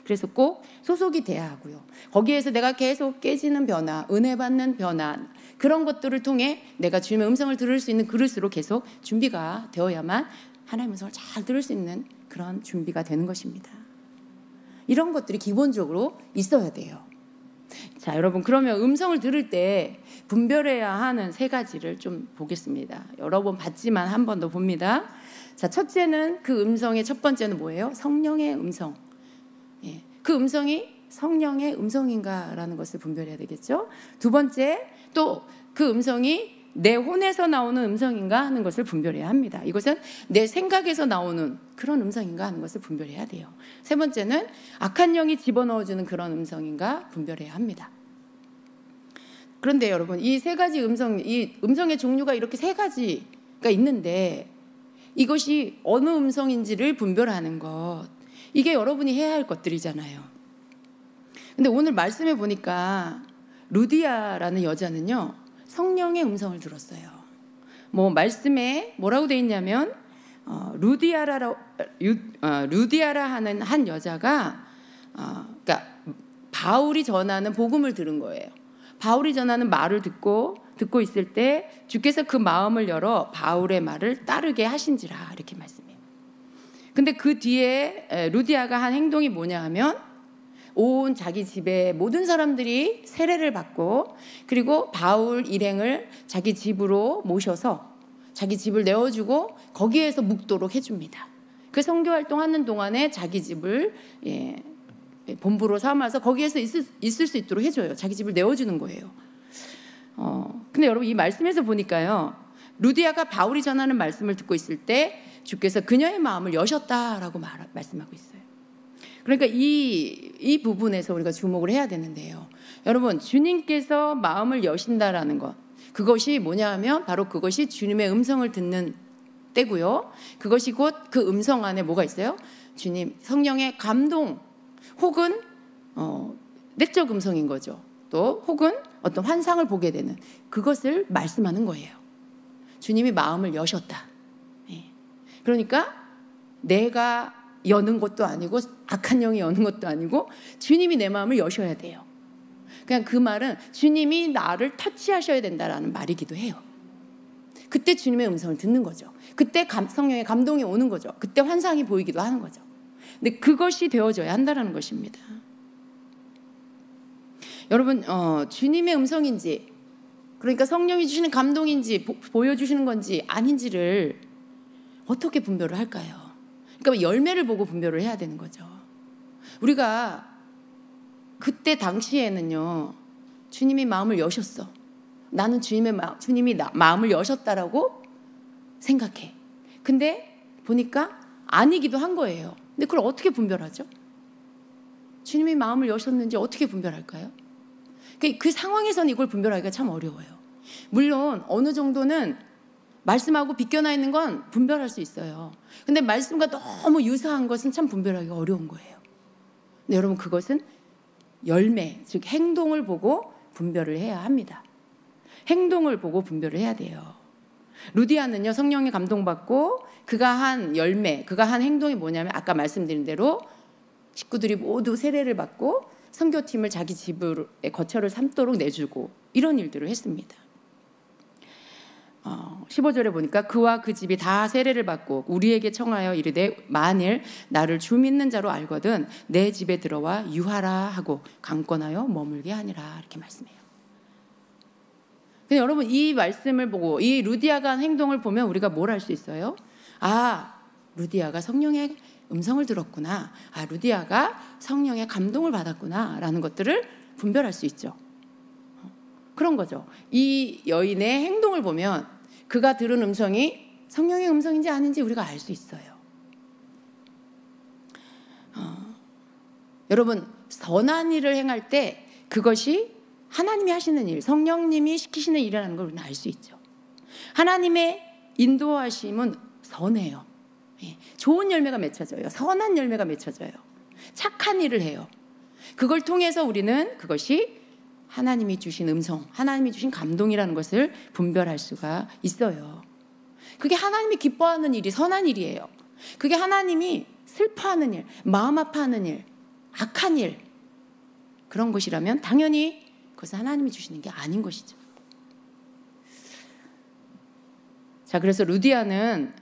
그래서 꼭 소속이 돼야 하고요. 거기에서 내가 계속 깨지는 변화, 은혜 받는 변화, 그런 것들을 통해 내가 주님의 음성을 들을 수 있는 그릇으로 계속 준비가 되어야만 하나님의 음성을 잘 들을 수 있는 그런 준비가 되는 것입니다. 이런 것들이 기본적으로 있어야 돼요. 자, 여러분, 그러면 음성을 들을 때 분별해야 하는 세 가지를 좀 보겠습니다. 여러 번 봤지만 한 번 더 봅니다. 자, 첫째는 그 음성의 첫 번째는 뭐예요? 성령의 음성. 그 음성이 성령의 음성인가라는 것을 분별해야 되겠죠. 두 번째, 또 그 음성이 내 혼에서 나오는 음성인가 하는 것을 분별해야 합니다. 이것은 내 생각에서 나오는 그런 음성인가 하는 것을 분별해야 돼요. 세 번째는 악한 영이 집어넣어주는 그런 음성인가 분별해야 합니다. 그런데 여러분, 이 세 가지 이 음성의 종류가 이렇게 세 가지가 있는데 이것이 어느 음성인지를 분별하는 것, 이게 여러분이 해야 할 것들이잖아요. 근데 오늘 말씀해 보니까 루디아라는 여자는요 성령의 음성을 들었어요. 말씀에 뭐라고 돼 있냐면 루디아라 하는 한 여자가 그러니까 바울이 전하는 복음을 들은 거예요. 바울이 전하는 말을 듣고 있을 때 주께서 그 마음을 열어 바울의 말을 따르게 하신지라 이렇게 말씀해요. 근데 그 뒤에 루디아가 한 행동이 뭐냐 하면 온 자기 집에 모든 사람들이 세례를 받고 그리고 바울 일행을 자기 집으로 모셔서 자기 집을 내어주고 거기에서 묵도록 해줍니다. 그 선교활동 하는 동안에 자기 집을 본부로 삼아서 거기에서 있을 수 있도록 해줘요. 자기 집을 내어주는 거예요. 근데 여러분 이 말씀에서 보니까요 루디아가 바울이 전하는 말씀을 듣고 있을 때 주께서 그녀의 마음을 여셨다라고 말씀하고 있어요. 그러니까 이 부분에서 우리가 주목을 해야 되는데요. 여러분 주님께서 마음을 여신다라는 것, 그것이 뭐냐 하면 바로 그것이 주님의 음성을 듣는 때고요. 그것이 곧 그 음성 안에 뭐가 있어요? 주님 성령의 감동 혹은 내적 음성인 거죠. 또 혹은 어떤 환상을 보게 되는 그것을 말씀하는 거예요. 주님이 마음을 여셨다. 그러니까 내가 여는 것도 아니고 악한 영이 여는 것도 아니고 주님이 내 마음을 여셔야 돼요. 그냥 그 말은 주님이 나를 터치하셔야 된다라는 말이기도 해요. 그때 주님의 음성을 듣는 거죠. 그때 성령의 감동이 오는 거죠. 그때 환상이 보이기도 하는 거죠. 근데 그것이 되어져야 한다는 것입니다. 여러분 주님의 음성인지 그러니까 성령이 주시는 감동인지 보여주시는 건지 아닌지를 어떻게 분별을 할까요? 그러니까 열매를 보고 분별을 해야 되는 거죠. 우리가 그때 당시에는요 주님이 마음을 여셨어. 나는 주님이 마음을 여셨다라고 생각해. 근데 보니까 아니기도 한 거예요. 근데 그걸 어떻게 분별하죠? 주님이 마음을 여셨는지 어떻게 분별할까요? 그 상황에서는 이걸 분별하기가 참 어려워요. 물론 어느 정도는 말씀하고 비껴나 있는 건 분별할 수 있어요. 근데 말씀과 너무 유사한 것은 참 분별하기가 어려운 거예요. 근데 여러분 그것은 열매, 즉 행동을 보고 분별을 해야 합니다. 행동을 보고 분별을 해야 돼요. 루디아는요 성령에 감동받고 그가 한 열매, 그가 한 행동이 뭐냐면 아까 말씀드린 대로 식구들이 모두 세례를 받고 선교팀을 자기 집의 거처를 삼도록 내주고 이런 일들을 했습니다. 15절에 보니까 그와 그 집이 다 세례를 받고 우리에게 청하여 이르되 만일 나를 주 믿는 자로 알거든 내 집에 들어와 유하라 하고 강권하여 머물게 하니라 이렇게 말씀해요. 근데 여러분 이 말씀을 보고 이 루디아가 한 행동을 보면 우리가 뭘 알 수 있어요? 아, 루디아가 성령의 음성을 들었구나. 아, 루디아가 성령의 감동을 받았구나 라는 것들을 분별할 수 있죠. 그런 거죠. 이 여인의 행동을 보면 그가 들은 음성이 성령의 음성인지 아닌지 우리가 알 수 있어요. 여러분 선한 일을 행할 때 그것이 하나님이 하시는 일, 성령님이 시키시는 일이라는 걸 우리는 알 수 있죠. 하나님의 인도하심은 선해요. 좋은 열매가 맺혀져요. 선한 열매가 맺혀져요. 착한 일을 해요. 그걸 통해서 우리는 그것이 하나님이 주신 음성, 하나님이 주신 감동이라는 것을 분별할 수가 있어요. 그게 하나님이 기뻐하는 일이 선한 일이에요. 그게 하나님이 슬퍼하는 일, 마음 아파하는 일, 악한 일, 그런 것이라면 당연히 그것은 하나님이 주시는 게 아닌 것이죠. 자, 그래서 루디아는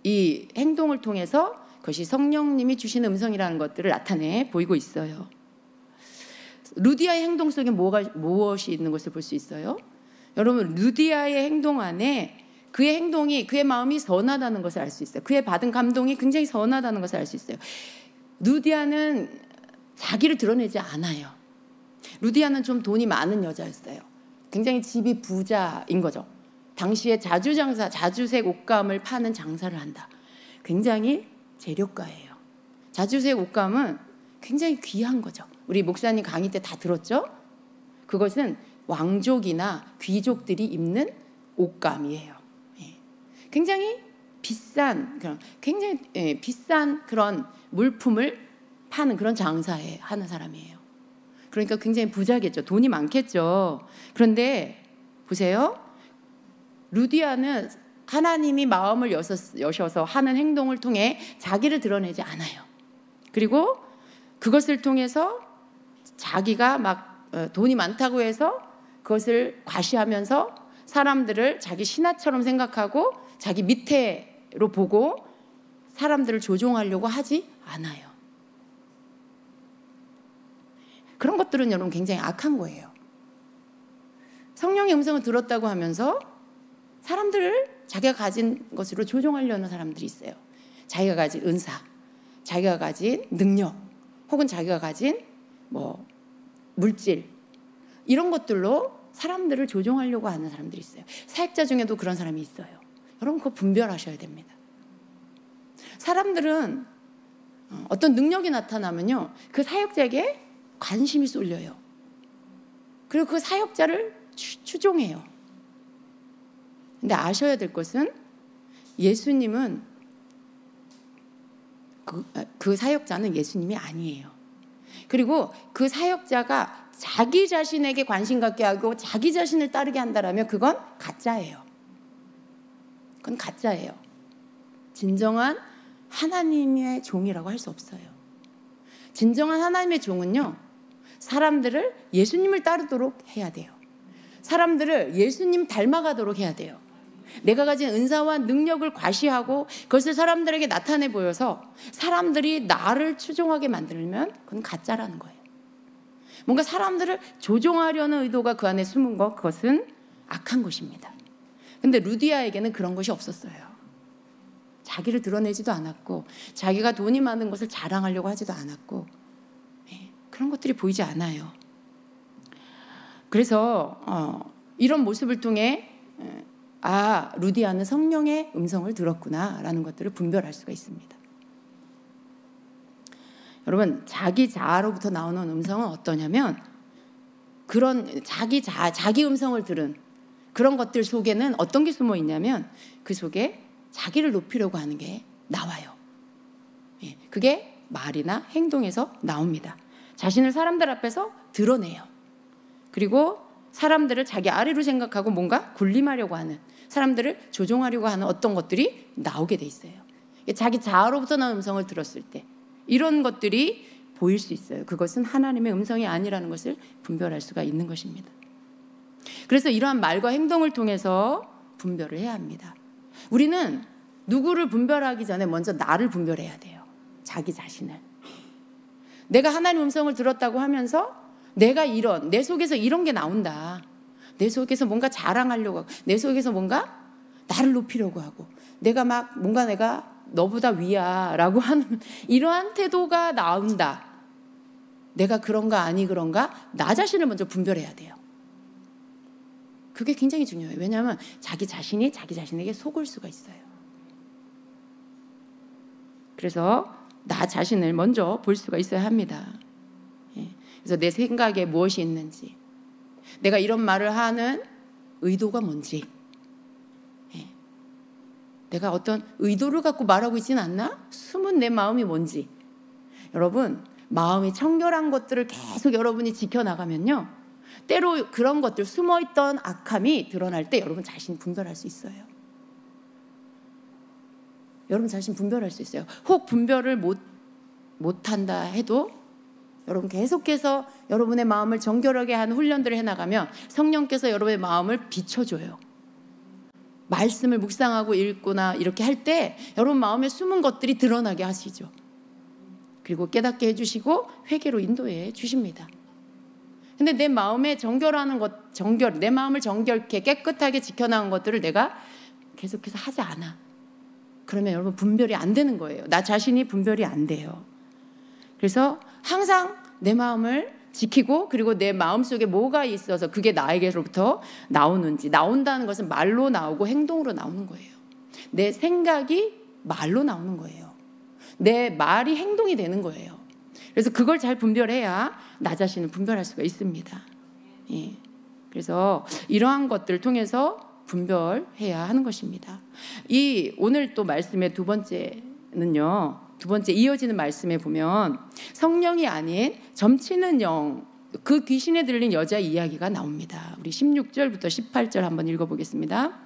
이 행동을 통해서 그것이 성령님이 주시는 음성이라는 것들을 나타내 보이고 있어요. 루디아의 행동 속에 무엇이 있는 것을 볼 수 있어요? 여러분, 루디아의 행동 안에 그의 행동이, 그의 마음이 선하다는 것을 알 수 있어요. 그의 받은 감동이 굉장히 선하다는 것을 알 수 있어요. 루디아는 자기를 드러내지 않아요. 루디아는 좀 돈이 많은 여자였어요. 굉장히 집이 부자인 거죠. 당시에 자주색 옷감을 파는 장사를 한다. 굉장히 재료가예요. 자주색 옷감은 굉장히 귀한 거죠. 우리 목사님 강의 때 다 들었죠? 그것은 왕족이나 귀족들이 입는 옷감이에요. 굉장히 비싼 그런 물품을 파는 그런 장사에 하는 사람이에요. 그러니까 굉장히 부자겠죠. 돈이 많겠죠. 그런데 보세요. 루디아는 하나님이 마음을 여셔서 하는 행동을 통해 자기를 드러내지 않아요. 그리고 그것을 통해서 자기가 막 돈이 많다고 해서 그것을 과시하면서 사람들을 자기 신하처럼 생각하고 자기 밑에로 보고 사람들을 조종하려고 하지 않아요. 그런 것들은 여러분 굉장히 악한 거예요. 성령의 음성을 들었다고 하면서 사람들을 자기가 가진 것으로 조종하려는 사람들이 있어요. 자기가 가진 은사, 자기가 가진 능력, 혹은 자기가 가진 물질, 이런 것들로 사람들을 조종하려고 하는 사람들이 있어요. 사역자 중에도 그런 사람이 있어요. 여러분 그거 분별하셔야 됩니다. 사람들은 어떤 능력이 나타나면요, 그 사역자에게 관심이 쏠려요. 그리고 그 사역자를 추종해요. 근데 아셔야 될 것은 예수님은 그 사역자는 예수님이 아니에요. 그리고 그 사역자가 자기 자신에게 관심 갖게 하고 자기 자신을 따르게 한다라면 그건 가짜예요. 그건 가짜예요. 진정한 하나님의 종이라고 할 수 없어요. 진정한 하나님의 종은요, 사람들을 예수님을 따르도록 해야 돼요. 사람들을 예수님 닮아가도록 해야 돼요. 내가 가진 은사와 능력을 과시하고 그것을 사람들에게 나타내 보여서 사람들이 나를 추종하게 만들면 그건 가짜라는 거예요. 뭔가 사람들을 조종하려는 의도가 그 안에 숨은 것, 그것은 악한 것입니다. 근데 루디아에게는 그런 것이 없었어요. 자기를 드러내지도 않았고 자기가 돈이 많은 것을 자랑하려고 하지도 않았고 그런 것들이 보이지 않아요. 그래서 이런 모습을 통해 루디아는 성령의 음성을 들었구나 라는 것들을 분별할 수가 있습니다. 여러분, 자기 자아로부터 나오는 음성은 어떠냐면 그런 자기 음성을 들은 그런 것들 속에는 어떤 게 숨어 있냐면 그 속에 자기를 높이려고 하는 게 나와요. 그게 말이나 행동에서 나옵니다. 자신을 사람들 앞에서 드러내요. 그리고 사람들을 자기 아래로 생각하고 뭔가 군림하려고 하는, 사람들을 조종하려고 하는 어떤 것들이 나오게 돼 있어요. 자기 자아로부터 나온 음성을 들었을 때 이런 것들이 보일 수 있어요. 그것은 하나님의 음성이 아니라는 것을 분별할 수가 있는 것입니다. 그래서 이러한 말과 행동을 통해서 분별을 해야 합니다. 우리는 누구를 분별하기 전에 먼저 나를 분별해야 돼요. 자기 자신을. 내가 하나님의 음성을 들었다고 하면서 내가 내 속에서 이런 게 나온다. 내 속에서 뭔가 자랑하려고 하고, 내 속에서 뭔가 나를 높이려고 하고, 내가 막 뭔가 내가 너보다 위야 라고 하는 이러한 태도가 나온다. 내가 그런가 아니 그런가 나 자신을 먼저 분별해야 돼요. 그게 굉장히 중요해요. 왜냐하면 자기 자신이 자기 자신에게 속을 수가 있어요. 그래서 나 자신을 먼저 볼 수가 있어야 합니다. 그래서 내 생각에 무엇이 있는지, 내가 이런 말을 하는 의도가 뭔지, 내가 어떤 의도를 갖고 말하고 있지는 않나? 숨은 내 마음이 뭔지. 여러분, 마음이 청결한 것들을 계속 여러분이 지켜나가면요, 때로 그런 것들, 숨어있던 악함이 드러날 때 여러분 자신 분별할 수 있어요. 여러분 자신 분별할 수 있어요. 혹 분별을 못한다 해도 여러분 계속해서 여러분의 마음을 정결하게 하는 훈련들을 해나가면 성령께서 여러분의 마음을 비춰줘요. 말씀을 묵상하고 읽거나 이렇게 할 때 여러분 마음에 숨은 것들이 드러나게 하시죠. 그리고 깨닫게 해주시고 회개로 인도해 주십니다. 근데 내 마음에 정결하는 것, 내 마음을 정결케 깨끗하게 지켜나간 것들을 내가 계속해서 하지 않아. 그러면 여러분 분별이 안 되는 거예요. 나 자신이 분별이 안 돼요. 그래서 항상 내 마음을 지키고, 그리고 내 마음속에 뭐가 있어서 그게 나에게로부터 나오는지, 나온다는 것은 말로 나오고 행동으로 나오는 거예요. 내 생각이 말로 나오는 거예요. 내 말이 행동이 되는 거예요. 그래서 그걸 잘 분별해야 나 자신을 분별할 수가 있습니다. 예. 그래서 이러한 것들을 통해서 분별해야 하는 것입니다. 이 오늘 또 말씀의 두 번째는요, 두 번째 이어지는 말씀에 보면 성령이 아닌 점치는 영, 그 귀신에 들린 여자 이야기가 나옵니다. 우리 16절부터 18절 한번 읽어보겠습니다.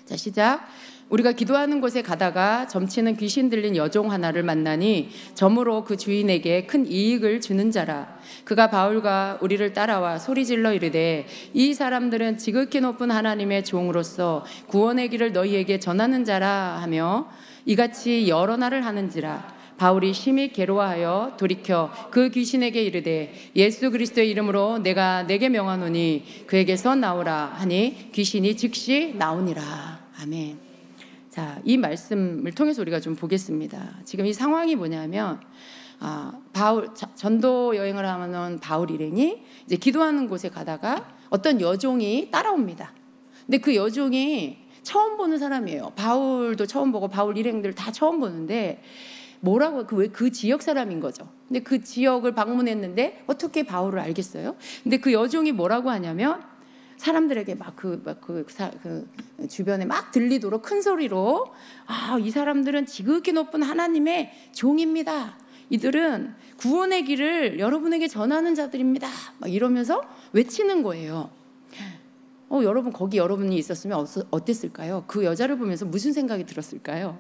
자, 시작. 우리가 기도하는 곳에 가다가 점치는 귀신 들린 여종 하나를 만나니 점으로 그 주인에게 큰 이익을 주는 자라. 그가 바울과 우리를 따라와 소리질러 이르되, 이 사람들은 지극히 높은 하나님의 종으로서 구원의 길을 너희에게 전하는 자라 하며 이같이 여러 날을 하는지라. 바울이 심히 괴로워하여 돌이켜 그 귀신에게 이르되, 예수 그리스도의 이름으로 내가 내게 명하노니 그에게서 나오라 하니 귀신이 즉시 나오니라. 아멘. 자, 이 말씀을 통해서 우리가 좀 보겠습니다. 지금 이 상황이 뭐냐면, 바울, 전도 여행을 하는 바울 일행이 이제 기도하는 곳에 가다가 어떤 여종이 따라옵니다. 근데 그 여종이 처음 보는 사람이에요. 바울도 처음 보고 바울 일행들 다 처음 보는데, 뭐라고, 그 지역 사람인 거죠. 근데 그 지역을 방문했는데 어떻게 바울을 알겠어요? 근데 그 여종이 뭐라고 하냐면, 사람들에게 그 주변에 막 들리도록 큰 소리로, 이 사람들은 지극히 높은 하나님의 종입니다. 이들은 구원의 길을 여러분에게 전하는 자들입니다. 막 이러면서 외치는 거예요. 여러분, 거기 여러분이 있었으면 어땠을까요? 그 여자를 보면서 무슨 생각이 들었을까요?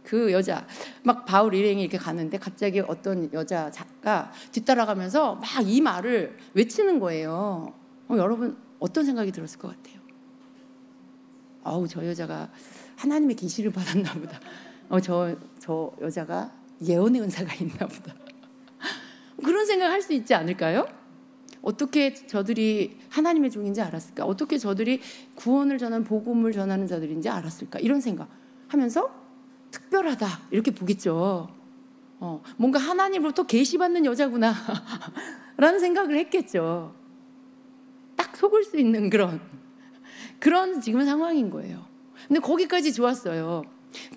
그 여자, 막 바울 일행이 이렇게 가는데 갑자기 어떤 여자 작가 뒤따라가면서 막 이 말을 외치는 거예요. 여러분 어떤 생각이 들었을 것 같아요? 저 여자가 하나님의 계시를 받았나 보다. 저 여자가 예언의 은사가 있나 보다. 그런 생각을 할 수 있지 않을까요? 어떻게 저들이 하나님의 종인지 알았을까? 어떻게 저들이 구원을 전하는, 복음을 전하는 자들인지 알았을까? 이런 생각 하면서 특별하다 이렇게 보겠죠. 뭔가 하나님으로부터 계시받는 여자구나 라는 생각을 했겠죠. 딱 속을 수 있는 그런 지금 상황인 거예요. 근데 거기까지 좋았어요.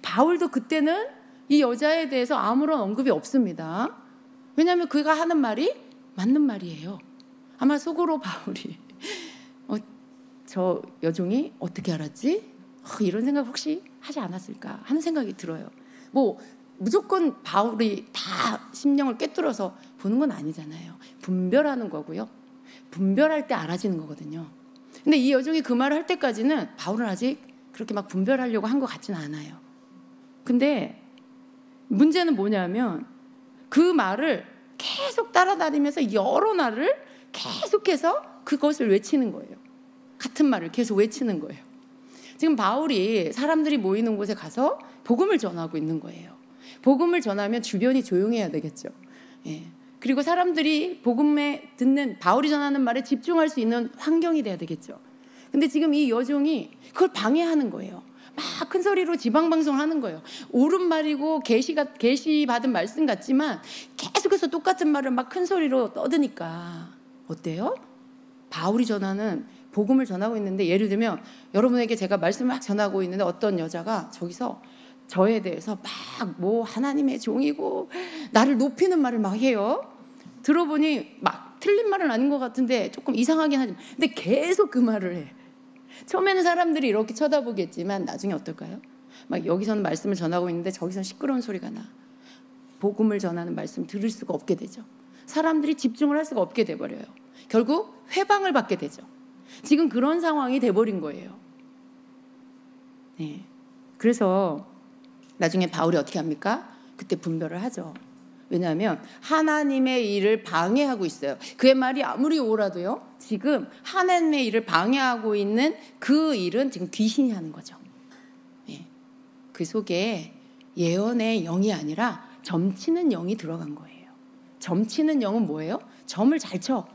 바울도 그때는 이 여자에 대해서 아무런 언급이 없습니다. 왜냐하면 그가 하는 말이 맞는 말이에요. 아마 속으로 바울이 저 여종이 어떻게 알았지? 이런 생각 혹시 하지 않았을까 하는 생각이 들어요. 무조건 바울이 다 심령을 꿰뚫어서 보는 건 아니잖아요. 분별하는 거고요. 분별할 때 알아지는 거거든요. 근데 이 여종이 그 말을 할 때까지는 바울은 아직 그렇게 막 분별하려고 한 것 같지는 않아요. 근데 문제는 뭐냐면 그 말을 계속 따라다니면서 여러 날을 계속해서 그것을 외치는 거예요. 같은 말을 계속 외치는 거예요. 지금 바울이 사람들이 모이는 곳에 가서 복음을 전하고 있는 거예요. 복음을 전하면 주변이 조용해야 되겠죠. 예. 그리고 사람들이 복음에 듣는 바울이 전하는 말에 집중할 수 있는 환경이 돼야 되겠죠. 근데 지금 이 여종이 그걸 방해하는 거예요. 막 큰 소리로 지방방송을 하는 거예요. 옳은 말이고 계시 받은 말씀 같지만 계속해서 똑같은 말을 막 큰 소리로 떠드니까 어때요? 바울이 전하는 복음을 전하고 있는데, 예를 들면 여러분에게 제가 말씀을 막 전하고 있는데 어떤 여자가 저기서 저에 대해서 막 뭐 하나님의 종이고 나를 높이는 말을 막 해요. 들어보니 막 틀린 말은 아닌 것 같은데 조금 이상하긴 하지만, 근데 계속 그 말을 해. 처음에는 사람들이 이렇게 쳐다보겠지만 나중에 어떨까요? 막 여기서는 말씀을 전하고 있는데 저기서는 시끄러운 소리가 나. 복음을 전하는 말씀 들을 수가 없게 되죠. 사람들이 집중을 할 수가 없게 돼버려요. 결국 회방을 받게 되죠. 지금 그런 상황이 돼버린 거예요. 네. 그래서 나중에 바울이 어떻게 합니까? 그때 분별을 하죠. 왜냐하면 하나님의 일을 방해하고 있어요. 그의 말이 아무리 옳아도요, 지금 하나님의 일을 방해하고 있는 그 일은 지금 귀신이 하는 거죠. 예. 그 속에 예언의 영이 아니라 점치는 영이 들어간 거예요. 점치는 영은 뭐예요? 점을 잘 쳐.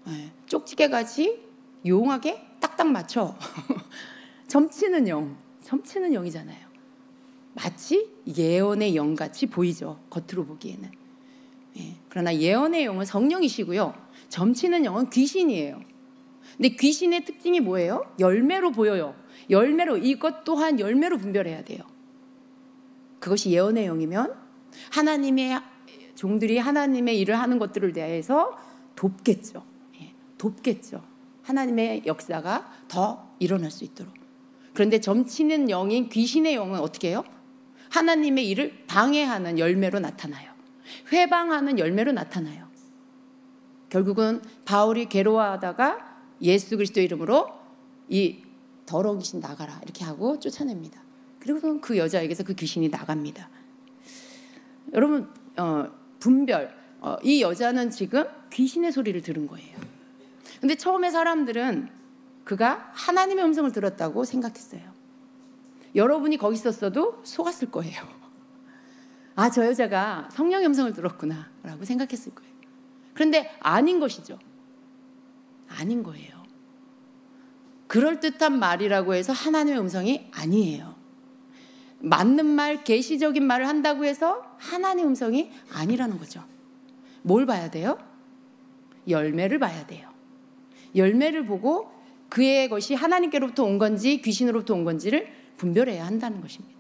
예. 쪽지게같이 용하게 딱딱 맞춰. 점치는 영이잖아요. 마치 예언의 영같이 보이죠, 겉으로 보기에는. 예. 그러나 예언의 영은 성령이시고요, 점치는 영은 귀신이에요. 근데 귀신의 특징이 뭐예요? 열매로 보여요. 열매로, 이것 또한 열매로 분별해야 돼요. 그것이 예언의 영이면 하나님의 종들이 하나님의 일을 하는 것들을 대해서 돕겠죠. 예. 돕겠죠. 하나님의 역사가 더 일어날 수 있도록. 그런데 점치는 영인 귀신의 영은 어떻게 해요? 하나님의 일을 방해하는 열매로 나타나요. 회방하는 열매로 나타나요. 결국은 바울이 괴로워하다가 예수 그리스도의 이름으로 이 더러운 귀신 나가라 이렇게 하고 쫓아냅니다. 그리고는 그 여자에게서 그 귀신이 나갑니다. 여러분, 분별, 이 여자는 지금 귀신의 소리를 들은 거예요. 근데 처음에 사람들은 그가 하나님의 음성을 들었다고 생각했어요. 여러분이 거기 있었어도 속았을 거예요. 아, 저 여자가 성령의 음성을 들었구나 라고 생각했을 거예요. 그런데 아닌 것이죠. 아닌 거예요. 그럴듯한 말이라고 해서 하나님의 음성이 아니에요. 맞는 말, 계시적인 말을 한다고 해서 하나님의 음성이 아니라는 거죠. 뭘 봐야 돼요? 열매를 봐야 돼요. 열매를 보고 그의 것이 하나님께로부터 온 건지 귀신으로부터 온 건지를 분별해야 한다는 것입니다.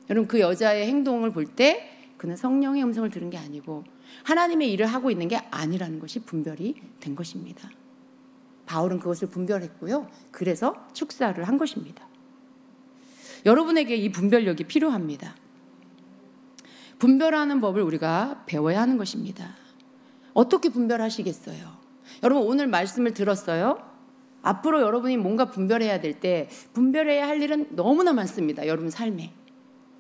여러분, 그 여자의 행동을 볼 때 그는 성령의 음성을 들은 게 아니고 하나님의 일을 하고 있는 게 아니라는 것이 분별이 된 것입니다. 바울은 그것을 분별했고요, 그래서 축사를 한 것입니다. 여러분에게 이 분별력이 필요합니다. 분별하는 법을 우리가 배워야 하는 것입니다. 어떻게 분별하시겠어요? 여러분, 오늘 말씀을 들었어요? 앞으로 여러분이 뭔가 분별해야 될 때 분별해야 할 일은 너무나 많습니다. 여러분 삶에.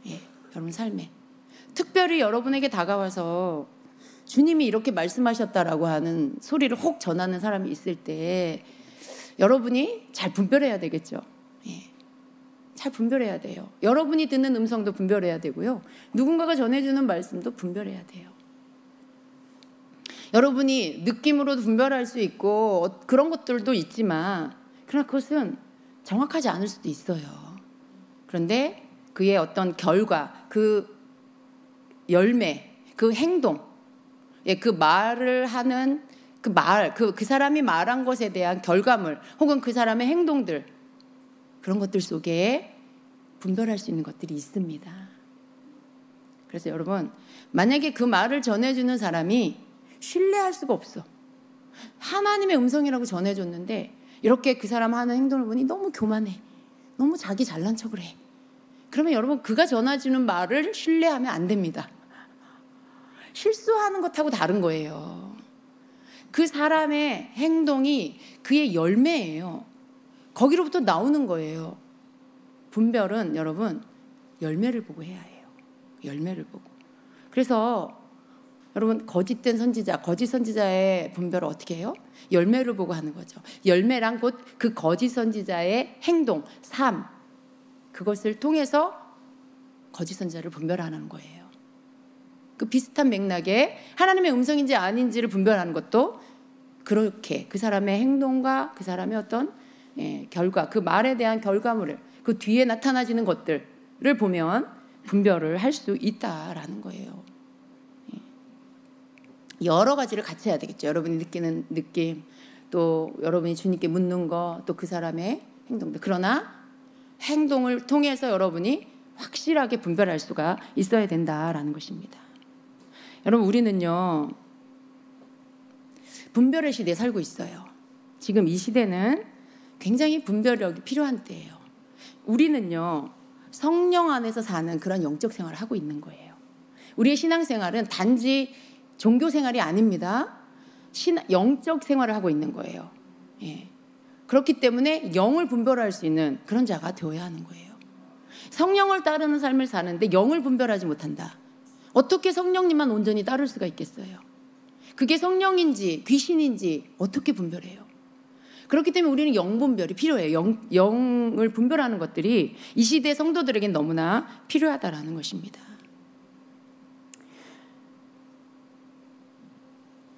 예, 여러분 삶에. 특별히 여러분에게 다가와서 주님이 이렇게 말씀하셨다라고 하는 소리를 혹 전하는 사람이 있을 때 여러분이 잘 분별해야 되겠죠. 예, 잘 분별해야 돼요. 여러분이 듣는 음성도 분별해야 되고요, 누군가가 전해주는 말씀도 분별해야 돼요. 여러분이 느낌으로도 분별할 수 있고 그런 것들도 있지만, 그러나 그것은 정확하지 않을 수도 있어요. 그런데 그의 어떤 결과, 그 열매, 그 행동, 그 말을 하는 그 말, 그 사람이 말한 것에 대한 결과물, 혹은 그 사람의 행동들, 그런 것들 속에 분별할 수 있는 것들이 있습니다. 그래서 여러분, 만약에 그 말을 전해주는 사람이 신뢰할 수가 없어. 하나님의 음성이라고 전해줬는데 이렇게 그 사람 하는 행동을 보니 너무 교만해, 너무 자기 잘난 척을 해. 그러면 여러분, 그가 전해주는 말을 신뢰하면 안 됩니다. 실수하는 것하고 다른 거예요. 그 사람의 행동이 그의 열매예요. 거기로부터 나오는 거예요. 분별은 여러분, 열매를 보고 해야 해요. 열매를 보고. 그래서 여러분, 거짓된 선지자, 거짓 선지자의 분별을 어떻게 해요? 열매를 보고 하는 거죠. 열매란 곧 그 거짓 선지자의 행동, 삶, 그것을 통해서 거짓 선지자를 분별하는 거예요. 그 비슷한 맥락에 하나님의 음성인지 아닌지를 분별하는 것도 그렇게 그 사람의 행동과 그 사람의 어떤 결과, 그 말에 대한 결과물을 그 뒤에 나타나지는 것들을 보면 분별을 할 수 있다라는 거예요. 여러 가지를 같이 해야 되겠죠. 여러분이 느끼는 느낌, 또 여러분이 주님께 묻는 거, 또 그 사람의 행동들. 그러나 행동을 통해서 여러분이 확실하게 분별할 수가 있어야 된다라는 것입니다. 여러분, 우리는요 분별의 시대에 살고 있어요. 지금 이 시대는 굉장히 분별력이 필요한 때예요. 우리는요 성령 안에서 사는 그런 영적 생활을 하고 있는 거예요. 우리의 신앙생활은 단지 종교 생활이 아닙니다. 영적 생활을 하고 있는 거예요. 그렇기 때문에 영을 분별할 수 있는 그런 자가 되어야 하는 거예요. 성령을 따르는 삶을 사는데 영을 분별하지 못한다. 어떻게 성령님만 온전히 따를 수가 있겠어요? 그게 성령인지 귀신인지 어떻게 분별해요? 그렇기 때문에 우리는 영 분별이 필요해요. 영을 분별하는 것들이 이 시대 성도들에겐 너무나 필요하다라는 것입니다.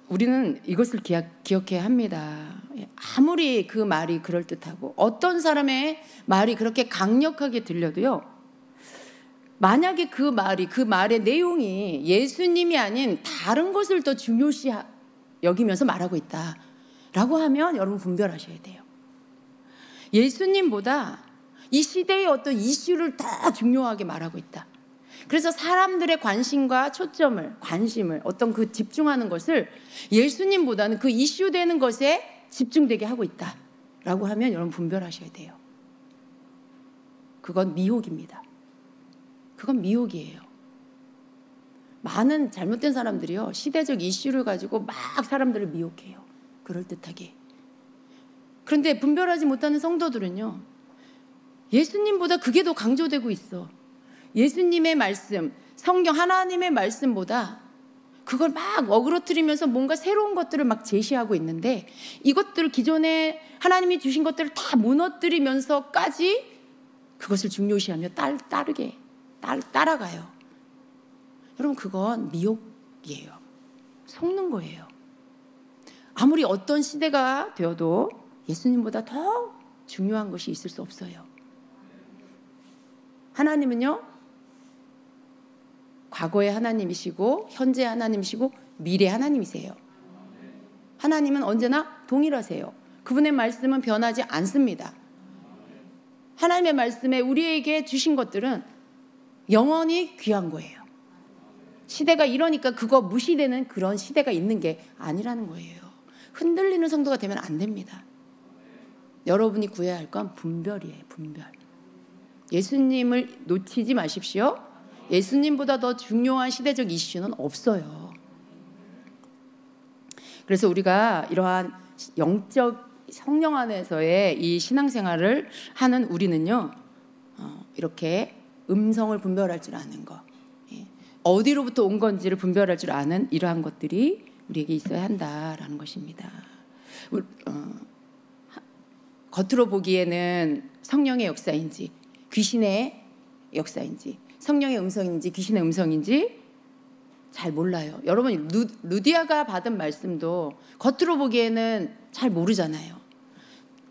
우리는 이것을 기억해야 합니다. 아무리 그 말이 그럴듯하고 어떤 사람의 말이 그렇게 강력하게 들려도요, 만약에 그 말의 내용이 예수님이 아닌 다른 것을 더 중요시 여기면서 말하고 있다라고 하면 여러분 분별하셔야 돼요. 예수님보다 이 시대의 어떤 이슈를 더 중요하게 말하고 있다. 그래서 사람들의 관심과 관심을 어떤 그 집중하는 것을 예수님보다는 그 이슈되는 것에 집중되게 하고 있다라고 하면 여러분 분별하셔야 돼요. 그건 미혹입니다. 그건 미혹이에요. 많은 잘못된 사람들이요 시대적 이슈를 가지고 막 사람들을 미혹해요. 그럴듯하게. 그런데 분별하지 못하는 성도들은요 예수님보다 그게 더 강조되고 있어. 예수님의 말씀, 성경 하나님의 말씀보다 그걸 막 어그러뜨리면서 뭔가 새로운 것들을 막 제시하고 있는데, 이것들을 기존에 하나님이 주신 것들을 다 무너뜨리면서까지 그것을 중요시하며 따라가요. 여러분, 그건 미혹이에요. 속는 거예요. 아무리 어떤 시대가 되어도 예수님보다 더 중요한 것이 있을 수 없어요. 하나님은요 과거의 하나님이시고 현재 하나님이시고 미래 하나님이세요. 하나님은 언제나 동일하세요. 그분의 말씀은 변하지 않습니다. 하나님의 말씀에 우리에게 주신 것들은 영원히 귀한 거예요. 시대가 이러니까 그거 무시되는 그런 시대가 있는 게 아니라는 거예요. 흔들리는 성도가 되면 안 됩니다. 여러분이 구해야 할 건 분별이에요. 분별. 예수님을 놓치지 마십시오. 예수님보다 더 중요한 시대적 이슈는 없어요. 그래서 우리가 이러한 영적 성령 안에서의 이 신앙생활을 하는 우리는요 이렇게 음성을 분별할 줄 아는 것, 어디로부터 온 건지를 분별할 줄 아는 이러한 것들이 우리에게 있어야 한다라는 것입니다. 겉으로 보기에는 성령의 역사인지 귀신의 역사인지, 성령의 음성인지 귀신의 음성인지 잘 몰라요. 여러분, 루디아가 받은 말씀도 겉으로 보기에는 잘 모르잖아요.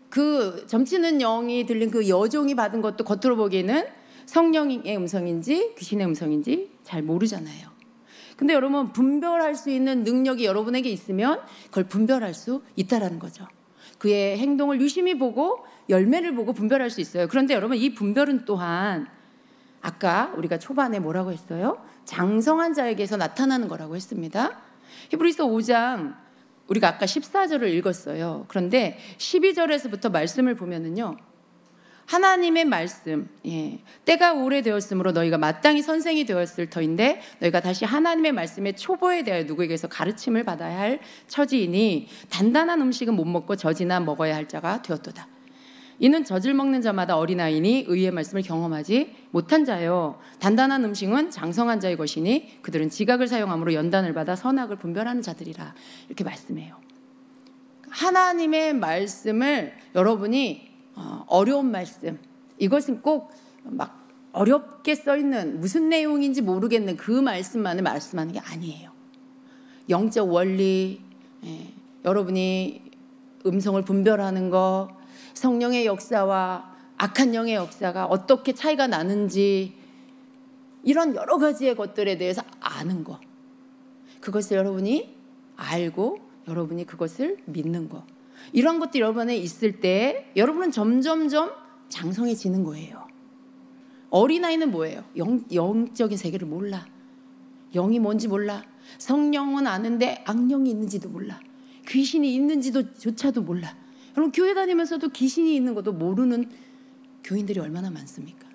그 점치는 영이 들린 그 여종이 받은 것도 겉으로 보기에는 성령의 음성인지 귀신의 음성인지 잘 모르잖아요. 근데 여러분, 분별할 수 있는 능력이 여러분에게 있으면 그걸 분별할 수 있다라는 거죠. 그의 행동을 유심히 보고 열매를 보고 분별할 수 있어요. 그런데 여러분, 이 분별은 또한 아까 우리가 초반에 뭐라고 했어요? 장성한 자에게서 나타나는 거라고 했습니다. 히브리서 5장 우리가 아까 14절을 읽었어요. 그런데 12절에서부터 말씀을 보면은요, 하나님의 말씀, 때가 오래되었으므로 너희가 마땅히 선생이 되었을 터인데 너희가 다시 하나님의 말씀의 초보에 대하여 누구에게서 가르침을 받아야 할 처지이니 단단한 음식은 못 먹고 젖이나 먹어야 할 자가 되었도다. 이는 젖을 먹는 자마다 어린아이니 의의 말씀을 경험하지 못한 자요, 단단한 음식은 장성한 자의 것이니 그들은 지각을 사용함으로 연단을 받아 선악을 분별하는 자들이라. 이렇게 말씀해요. 하나님의 말씀을 여러분이 어려운 말씀, 이것은 꼭 막 어렵게 써 있는 무슨 내용인지 모르겠는 그 말씀만을 말씀하는 게 아니에요. 영적 원리, 여러분이 음성을 분별하는 거, 성령의 역사와 악한 영의 역사가 어떻게 차이가 나는지, 이런 여러 가지의 것들에 대해서 아는 거, 그것을 여러분이 알고 여러분이 그것을 믿는 거, 이런 것들이 여러분 안에 있을 때 여러분은 점점점 장성해지는 거예요. 어린아이는 뭐예요? 영적인 세계를 몰라. 영이 뭔지 몰라. 성령은 아는데 악령이 있는지도 몰라. 귀신이 있는지도 조차도 몰라. 여러분 교회 다니면서도 귀신이 있는 것도 모르는 교인들이 얼마나 많습니까?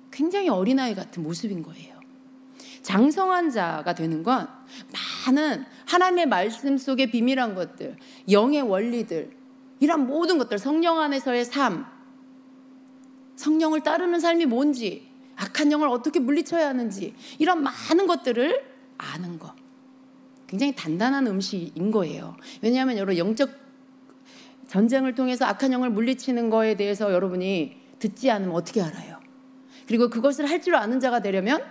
굉장히 어린아이 같은 모습인 거예요. 장성한 자가 되는 건 많은 하나님의 말씀 속의 비밀한 것들, 영의 원리들, 이런 모든 것들, 성령 안에서의 삶, 성령을 따르는 삶이 뭔지, 악한 영을 어떻게 물리쳐야 하는지, 이런 많은 것들을 아는 거, 굉장히 단단한 음식인 거예요. 왜냐하면 여러분 영적 전쟁을 통해서 악한 영을 물리치는 거에 대해서 여러분이 듣지 않으면 어떻게 알아요? 그리고 그것을 할 줄 아는 자가 되려면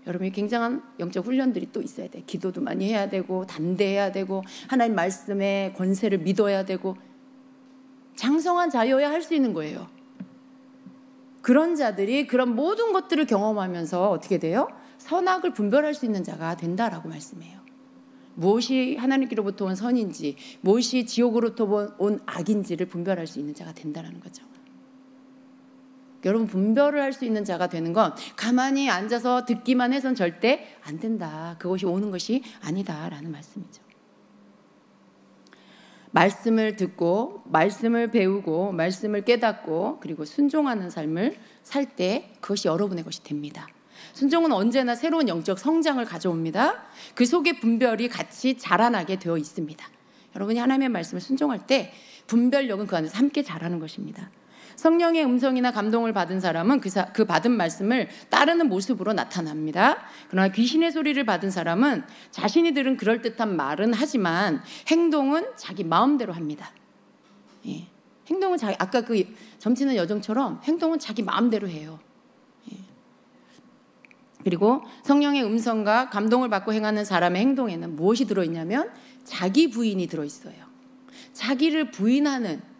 여러분이 굉장한 영적 훈련들이 또 있어야 돼. 기도도 많이 해야 되고, 담대해야 되고, 하나님 말씀의 권세를 믿어야 되고, 장성한 자여야 할 수 있는 거예요. 그런 자들이 그런 모든 것들을 경험하면서 어떻게 돼요? 선악을 분별할 수 있는 자가 된다라고 말씀해요. 무엇이 하나님께로부터 온 선인지, 무엇이 지옥으로부터 온 악인지를 분별할 수 있는 자가 된다라는 거죠. 여러분, 분별을 할 수 있는 자가 되는 건 가만히 앉아서 듣기만 해서는 절대 안 된다. 그것이 오는 것이 아니다라는 말씀이죠. 말씀을 듣고, 말씀을 배우고, 말씀을 깨닫고, 그리고 순종하는 삶을 살 때 그것이 여러분의 것이 됩니다. 순종은 언제나 새로운 영적 성장을 가져옵니다. 그 속에 분별이 같이 자라나게 되어 있습니다. 여러분이 하나님의 말씀을 순종할 때 분별력은 그 안에서 함께 자라는 것입니다. 성령의 음성이나 감동을 받은 사람은 그 받은 말씀을 따르는 모습으로 나타납니다. 그러나 귀신의 소리를 받은 사람은 자신이 들은 그럴듯한 말은 하지만 행동은 자기 마음대로 합니다. 예. 행동은 아까 그 점치는 여정처럼 행동은 자기 마음대로 해요. 예. 그리고 성령의 음성과 감동을 받고 행하는 사람의 행동에는 무엇이 들어있냐면 자기 부인이 들어있어요. 자기를 부인하는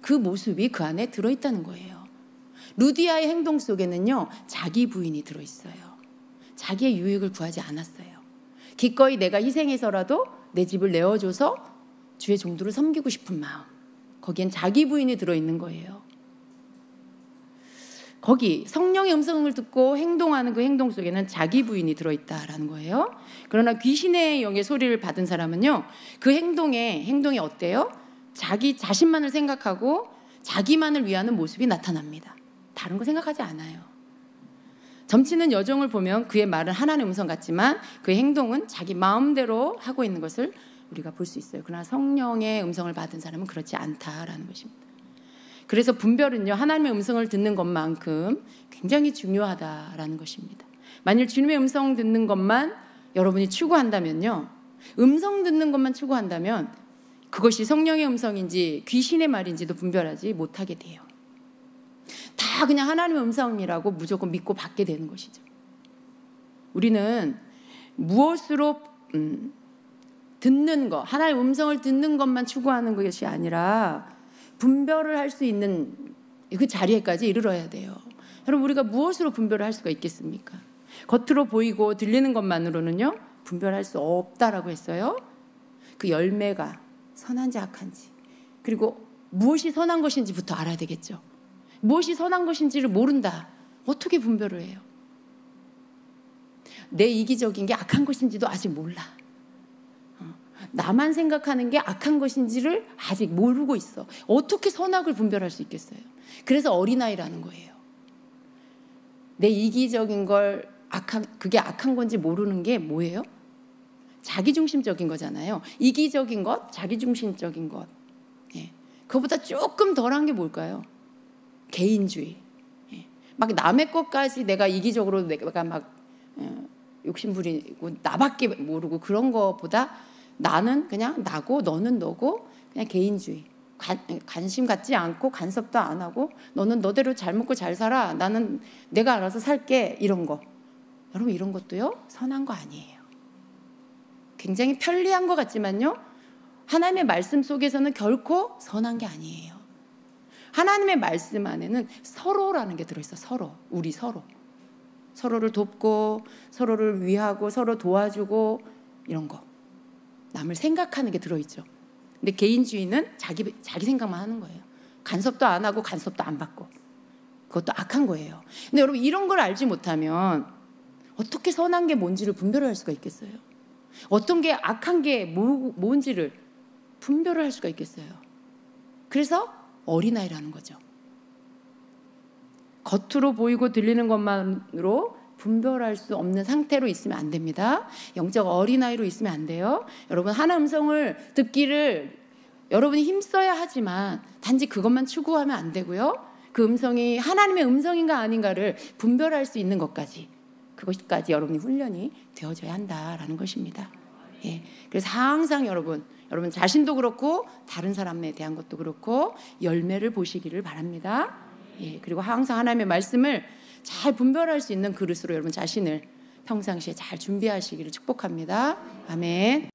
그 모습이 그 안에 들어있다는 거예요. 루디아의 행동 속에는요, 자기 부인이 들어있어요. 자기의 유익을 구하지 않았어요. 기꺼이 내가 희생해서라도 내 집을 내어줘서 주의 종들을 섬기고 싶은 마음, 거기엔 자기 부인이 들어있는 거예요. 거기 성령의 음성을 듣고 행동하는 그 행동 속에는 자기 부인이 들어있다라는 거예요. 그러나 귀신의 영의 소리를 받은 사람은요, 그 행동이 어때요? 자기 자신만을 생각하고 자기만을 위하는 모습이 나타납니다. 다른 거 생각하지 않아요. 점치는 여종을 보면 그의 말은 하나님의 음성 같지만 그의 행동은 자기 마음대로 하고 있는 것을 우리가 볼 수 있어요. 그러나 성령의 음성을 받은 사람은 그렇지 않다라는 것입니다. 그래서 분별은요, 하나님의 음성을 듣는 것만큼 굉장히 중요하다라는 것입니다. 만일 주님의 음성 듣는 것만 여러분이 추구한다면요, 음성 듣는 것만 추구한다면 그것이 성령의 음성인지 귀신의 말인지도 분별하지 못하게 돼요. 다 그냥 하나님의 음성이라고 무조건 믿고 받게 되는 것이죠. 우리는 무엇으로 듣는 것, 하나님의 음성을 듣는 것만 추구하는 것이 아니라 분별을 할 수 있는 그 자리에까지 이르러야 돼요. 여러분, 우리가 무엇으로 분별을 할 수가 있겠습니까? 겉으로 보이고 들리는 것만으로는요, 분별할 수 없다라고 했어요. 그 열매가 선한지 악한지, 그리고 무엇이 선한 것인지부터 알아야 되겠죠. 무엇이 선한 것인지를 모른다. 어떻게 분별을 해요? 내 이기적인 게 악한 것인지도 아직 몰라. 나만 생각하는 게 악한 것인지를 아직 모르고 있어. 어떻게 선악을 분별할 수 있겠어요? 그래서 어린아이라는 거예요. 내 이기적인 걸 그게 악한 건지 모르는 게 뭐예요? 자기중심적인 거잖아요. 이기적인 것, 자기중심적인 것. 예. 그거보다 조금 덜한 게 뭘까요? 개인주의. 예. 막 남의 것까지 내가 이기적으로 내가 막 욕심부리고 나밖에 모르고 그런 거보다 나는 그냥 나고 너는 너고 그냥 개인주의. 관심 갖지 않고 간섭도 안 하고 너는 너대로 잘 먹고 잘 살아. 나는 내가 알아서 살게. 이런 거. 여러분 이런 것도요. 선한 거 아니에요. 굉장히 편리한 것 같지만요. 하나님의 말씀 속에서는 결코 선한 게 아니에요. 하나님의 말씀 안에는 서로라는 게 들어있어. 서로. 우리 서로. 서로를 돕고 서로를 위하고 서로 도와주고 이런 거. 남을 생각하는 게 들어있죠. 근데 개인주의는 자기 생각만 하는 거예요. 간섭도 안 하고 간섭도 안 받고. 그것도 악한 거예요. 근데 여러분 이런 걸 알지 못하면 어떻게 선한 게 뭔지를 분별을 할 수가 있겠어요? 어떤 게 악한 게 뭔지를 분별을 할 수가 있겠어요? 그래서 어린아이라는 거죠. 겉으로 보이고 들리는 것만으로 분별할 수 없는 상태로 있으면 안 됩니다. 영적 어린아이로 있으면 안 돼요. 여러분 하나님의 음성을 듣기를 여러분이 힘써야 하지만 단지 그것만 추구하면 안 되고요. 그 음성이 하나님의 음성인가 아닌가를 분별할 수 있는 것까지 그것까지 여러분이 훈련이 되어져야 한다라는 것입니다. 예. 그래서 항상 여러분 자신도 그렇고 다른 사람에 대한 것도 그렇고 열매를 보시기를 바랍니다. 예. 그리고 항상 하나님의 말씀을 잘 분별할 수 있는 그릇으로 여러분 자신을 평상시에 잘 준비하시기를 축복합니다. 아멘.